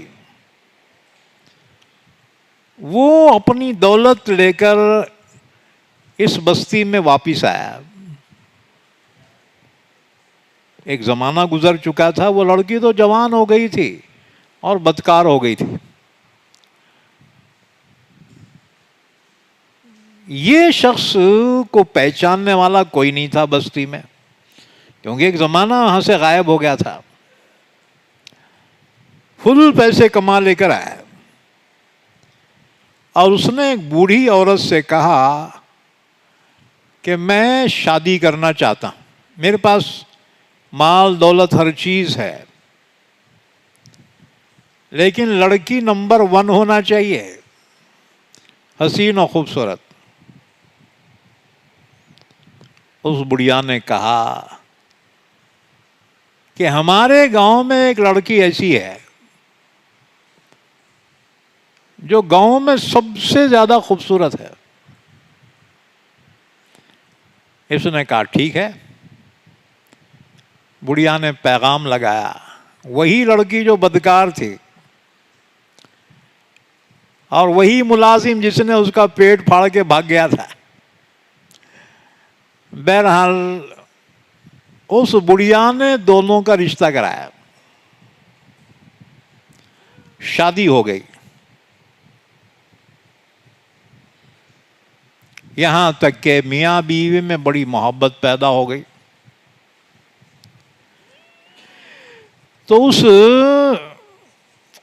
وہ اپنی دولت لے کر اس بستی میں واپس آیا۔ ایک زمانہ گزر چکا تھا، وہ لڑکی تو جوان ہو گئی تھی اور بدکار ہو گئی تھی۔ یہ شخص کو پہچاننے والا کوئی نہیں تھا بستی میں، کیونکہ ایک زمانہ وہاں سے غائب ہو گیا تھا۔ فل پیسے کما لے کر آیا، اور اس نے ایک بوڑھی عورت سے کہا کہ میں شادی کرنا چاہتا ہوں، میرے پاس مال دولت ہر چیز ہے، لیکن لڑکی نمبر 1 ہونا چاہیے، حسین و خوبصورت۔ اس بڑھیا نے کہا کہ ہمارے گاؤں میں ایک لڑکی ایسی ہے جو گاؤں میں سب سے زیادہ خوبصورت ہے، اس نے کہا ٹھیک ہے. بڑھیا نے پیغام لگایا. وہی لڑکی جو بدکار تھی اور وہی ملازم جس نے اس کا پیٹ پھاڑ کے بھاگ گیا تھا. بہرحال اس بڑھیا نے دونوں کا رشتہ کرایا. شادی ہو گئی. یہاں تک کہ میاں بیوی میں بڑی محبت پیدا ہو گئی. تو اس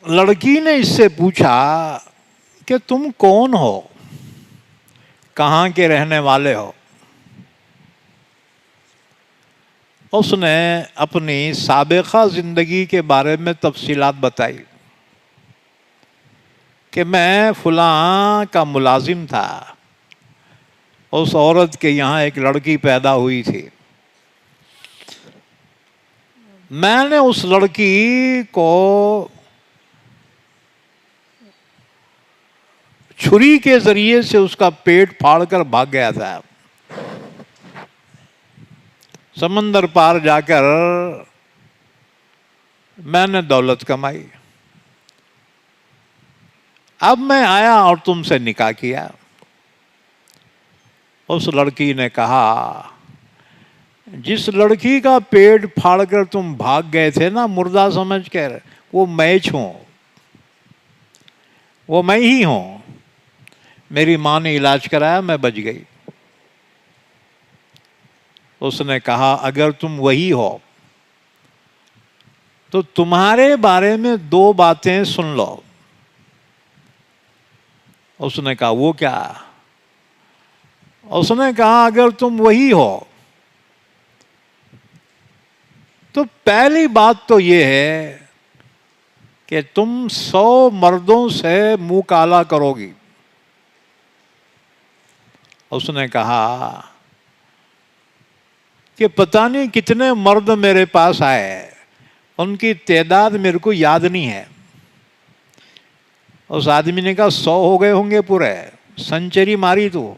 لڑکی نے اس سے پوچھا کہ تم کون ہو, کہاں کے رہنے والے ہو. اس نے اپنی سابقہ زندگی کے بارے میں تفصیلات بتائی کہ میں فلاں کا ملازم تھا, اس عورت کے یہاں ایک لڑکی پیدا ہوئی تھی, میں نے اس لڑکی کو چھری کے ذریعے سے اس کا پیٹ پھاڑ کر بھاگ گیا تھا. سمندر پار جا کر میں نے دولت کمائی. اب میں آیا اور تم سے نکاح کیا. اس لڑکی نے کہا جس لڑکی کا پیٹ پھاڑ کر تم بھاگ گئے تھے نا مردہ سمجھ کر, وہ میں ہوں, وہ میں ہی ہوں. میری ماں نے علاج کرایا, میں بچ گئی. اس نے کہا اگر تم وہی ہو تو تمہارے بارے میں 2 باتیں سن لو. اس نے کہا وہ کیا؟ اس نے کہا اگر تم وہی ہو تو پہلی بات تو یہ ہے کہ تم 100 مردوں سے منہ کالا کرو گی. اس نے کہا کہ پتہ نہیں کتنے مرد میرے پاس آئے, ان کی تعداد میرے کو یاد نہیں ہے. اس آدمی نے کہا 100 ہو گئے ہوں گے پورے, سنچری ماری تو.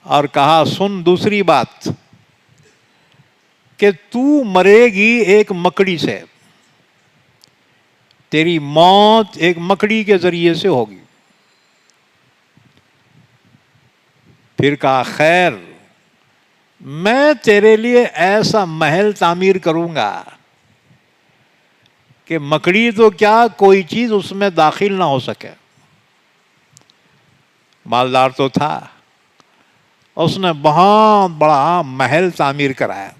اور کہا سن دوسری بات کہ تو مرے گی ایک مکڑی سے, تیری موت ایک مکڑی کے ذریعے سے ہوگی. پھر کہا خیر میں تیرے لیے ایسا محل تعمیر کروں گا کہ مکڑی تو کیا کوئی چیز اس میں داخل نہ ہو سکے. مالدار تو تھا, اس نے بہت بڑا محل تعمیر کرایا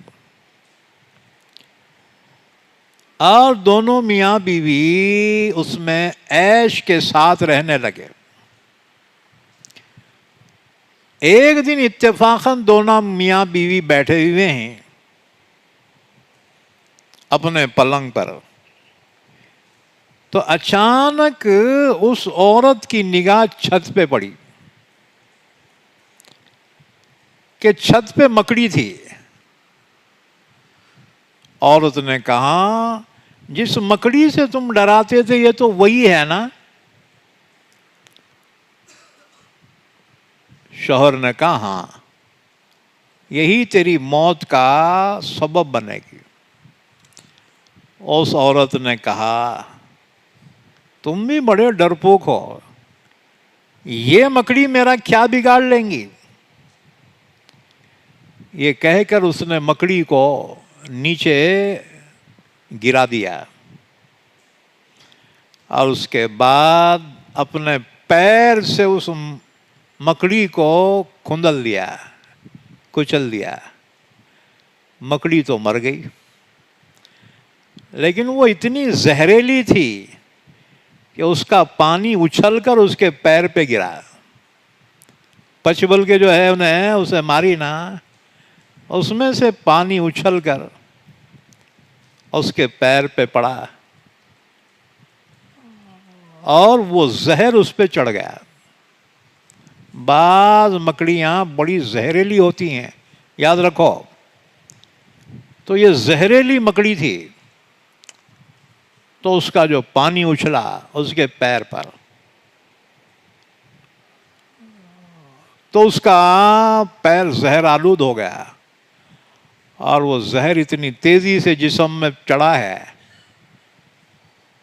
اور دونوں میاں بیوی اس میں عیش کے ساتھ رہنے لگے. ایک دن اتفاقاً دونوں میاں بیوی بیٹھے ہوئے ہیں اپنے پلنگ پر, تو اچانک اس عورت کی نگاہ چھت پہ پڑی کہ چھت پہ مکڑی تھی. عورت نے کہا جس مکڑی سے تم ڈراتے تھے یہ تو وہی ہے نا؟ شوہر نے کہا ہاں, یہی تیری موت کا سبب بنے گی. اس عورت نے کہا تم بھی بڑے ڈرپوک ہو, یہ مکڑی میرا کیا بگاڑ لیں گی؟ یہ کہہ کر اس نے مکڑی کو نیچے گرا دیا اور اس کے بعد اپنے پیر سے اس مکڑی کو کھندل دیا, کچل دیا. مکڑی تو مر گئی, لیکن وہ اتنی زہریلی تھی کہ اس کا پانی اچھل کر اس کے پیر پہ گرا. پچبل کے جو ہے انہیں اسے ماری نا, اس میں سے پانی اچھل کر اس کے پیر پہ پڑا اور وہ زہر اس پہ چڑھ گیا. بعض مکڑیاں بڑی زہریلی ہوتی ہیں, یاد رکھو. تو یہ زہریلی مکڑی تھی, تو اس کا جو پانی اچھلا اس کے پیر پر, تو اس کا پیر زہر آلود ہو گیا، اور وہ زہر اتنی تیزی سے جسم میں چڑھا ہے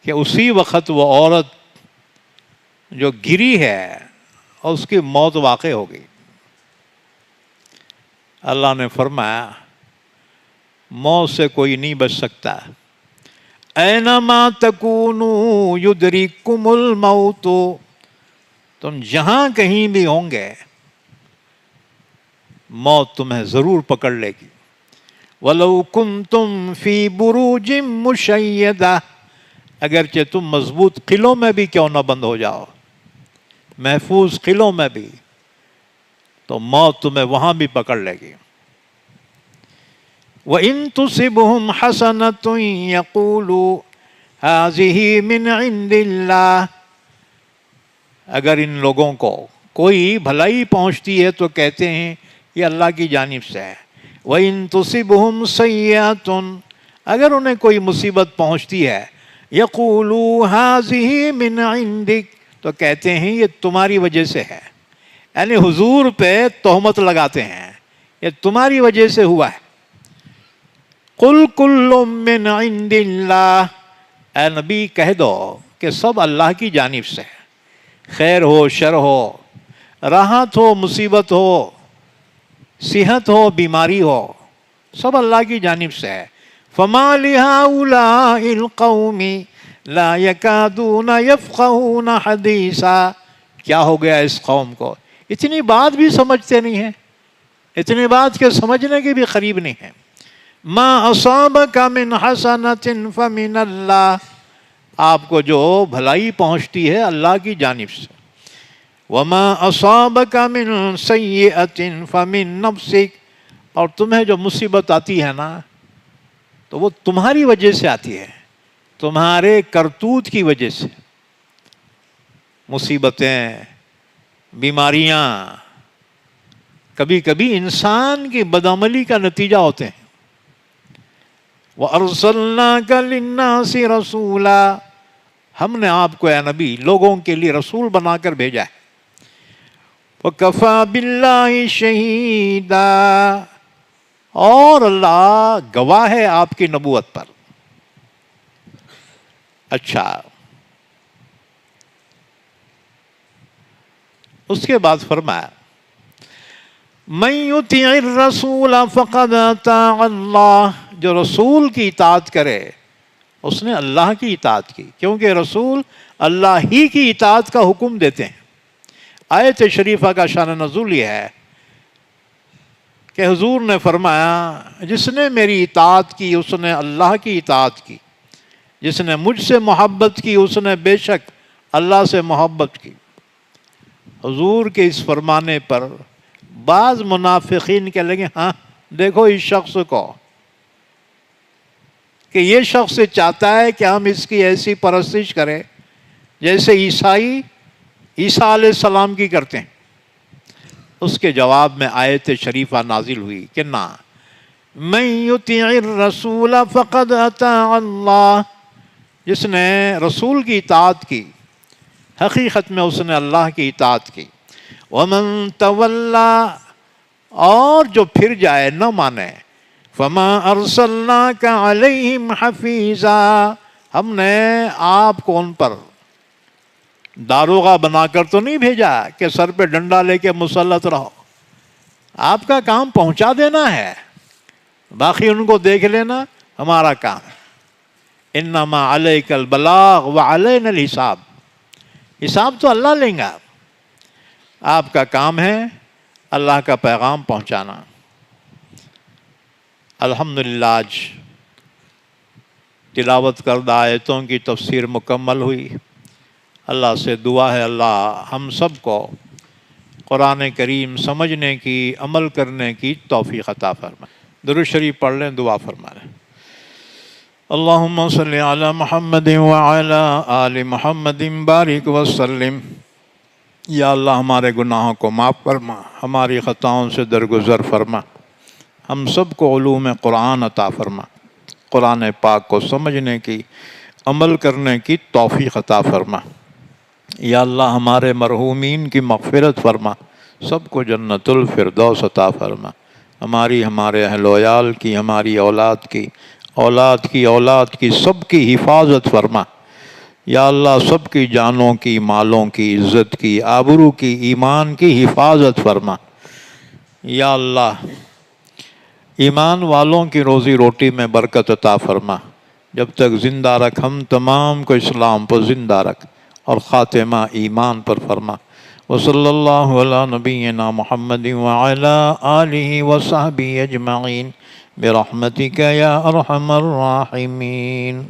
کہ اسی وقت وہ عورت جو گری ہے اور اس کی موت واقع ہو گئی۔ اللہ نے فرمایا موت سے کوئی نہیں بچ سکتا، اینما تکونوا یدرککم الموت، تم جہاں کہیں بھی ہوں گے موت تمہیں ضرور پکڑ لے گی۔ وَلَوْ كُنْتُمْ فِي بُرُوجٍ مُشَيَّدَةٍ، اگرچہ تم مضبوط قلعوں میں بھی کیوں نہ بند ہو جاؤ، محفوظ قلعوں میں بھی، تو موت تمہیں وہاں بھی پکڑ لے گی۔ وَإِن تُصِبْهُمْ حَسَنَةٌ يَقُولُوا هَٰذِهِ مِنْ عِنْدِ اللَّهِ، اگر ان لوگوں کو کوئی بھلائی پہنچتی ہے تو کہتے ہیں یہ اللہ کی جانب سے ہے۔ وَإِن تُصِبْهُمْ سَيِّئَةٌ، اگر انہیں کوئی مصیبت پہنچتی ہے يَقُولُوا هَٰذِهِ مِنْ عِنْدِكَ، تو کہتے ہیں یہ تمہاری وجہ سے ہے، یعنی حضور پہ تہمت لگاتے ہیں، یہ تمہاری وجہ سے ہوا ہے۔ قُلْ كُلٌّ مِّنْ عِنْدِ اللَّهِ، اے نبی کہہ دو کہ سب اللہ کی جانب سے ہے، خیر ہو شر ہو، راحت ہو مصیبت ہو، صحت ہو بیماری ہو، سب اللہ کی جانب سے ہے۔ فَمَا لِهَٰؤُلَاءِ الْقَوْمِ لَا يَكَادُونَ يَفْقَهُونَ حَدِيثًا، کیا ہو گیا اس قوم کو، اتنی بات بھی سمجھتے نہیں ہیں، اتنی بات کے سمجھنے کے بھی قریب نہیں ہیں۔ مَا أَصَابَكَ مِنْ حَسَنَةٍ فَمِنَ اللَّهِ، آپ کو جو بھلائی پہنچتی ہے اللہ کی جانب سے۔ وَمَا أَصَابَكَ مِنْ سَيِّئَةٍ فَمِنْ نَفْسِكَ، اور تمہیں جو مصیبت آتی ہے نا تو وہ تمہاری وجہ سے آتی ہے، تمہارے کرتوت کی وجہ سے۔ مصیبتیں، بیماریاں کبھی کبھی انسان کی بدعملی کا نتیجہ ہوتے ہیں۔ وَأَرْسَلْنَاكَ لِلنَّاسِ رَسُولًا، ہم نے آپ کو اے نبی لوگوں کے لیے رسول بنا کر بھیجا ہے۔ وَكَفَى بِاللَّهِ شَهِيدًا، اور اللہ گواہ ہے آپ کی نبوت پر۔ اچھا، اس کے بعد فرمایا مَن يُطِعِ الرَّسُولَ فَقَدْ أَطَاعَ اللَّهَ، جو رسول کی اطاعت کرے اس نے اللہ کی اطاعت کی، کیونکہ رسول اللہ ہی کی اطاعت کا حکم دیتے ہیں۔ آیت شریفہ کا شان نزول یہ ہے کہ حضور نے فرمایا جس نے میری اطاعت کی اس نے اللہ کی اطاعت کی، جس نے مجھ سے محبت کی اس نے بے شک اللہ سے محبت کی۔ حضور کے اس فرمانے پر بعض منافقین کہنے لگے ہاں دیکھو اس شخص کو کہ یہ شخص چاہتا ہے کہ ہم اس کی ایسی پرستش کریں جیسے عیسیٰ علیہ السلام کی کرتے ہیں۔ اس کے جواب میں آیت شریفہ نازل ہوئی کہ نہ، من یطیع الرسول فقد اطاع اللہ، جس نے رسول کی اطاعت کی حقیقت میں اس نے اللہ کی اطاعت کی۔ ومن تولا، اور جو پھر جائے نہ مانے، فما ارسلناک علیہم حفیظا، ہم نے آپ کو ان پر داروغہ بنا کر تو نہیں بھیجا کہ سر پہ ڈنڈا لے کے مسلط رہو، آپ کا کام پہنچا دینا ہے، باقی ان کو دیکھ لینا ہمارا کام ہے۔ انما علیک البلاغ وعلینا الحساب، حساب تو اللہ لیں گا، آپ کا کام ہے اللہ کا پیغام پہنچانا۔ الحمدللہ آج تلاوت کردہ آیتوں کی تفسیر مکمل ہوئی۔ اللہ سے دعا ہے اللہ ہم سب کو قرآن کریم سمجھنے کی، عمل کرنے کی توفیق عطا فرمائے۔ درود شریف پڑھ لیں، دعا فرما لیں۔ اللہم صلی علی محمد وعلی آل محمد بارک وسلم۔ یا اللہ ہمارے گناہوں کو معاف فرما، ہماری خطاؤں سے درگزر فرما، ہم سب کو علوم قرآن عطا فرما، قرآن پاک کو سمجھنے کی، عمل کرنے کی توفیق عطا فرما۔ یا اللہ ہمارے مرحومین کی مغفرت فرما، سب کو جنت الفردوس عطا فرما، ہماری، ہمارے اہل و عیال کی، ہماری اولاد کی، اولاد کی سب کی حفاظت فرما یا اللہ، سب کی جانوں کی، مالوں کی، عزت کی، آبرو کی، ایمان کی حفاظت فرما یا اللہ، ایمان والوں کی روزی روٹی میں برکت عطا فرما، جب تک زندہ رکھ ہم تمام کو اسلام پر زندہ رکھ اور خاتمہ ایمان پر فرما۔ وصلی اللہ علی نبینا محمد وعلی آلہ وصحبہ اجمعین برحمتک یا ارحم الراحمین۔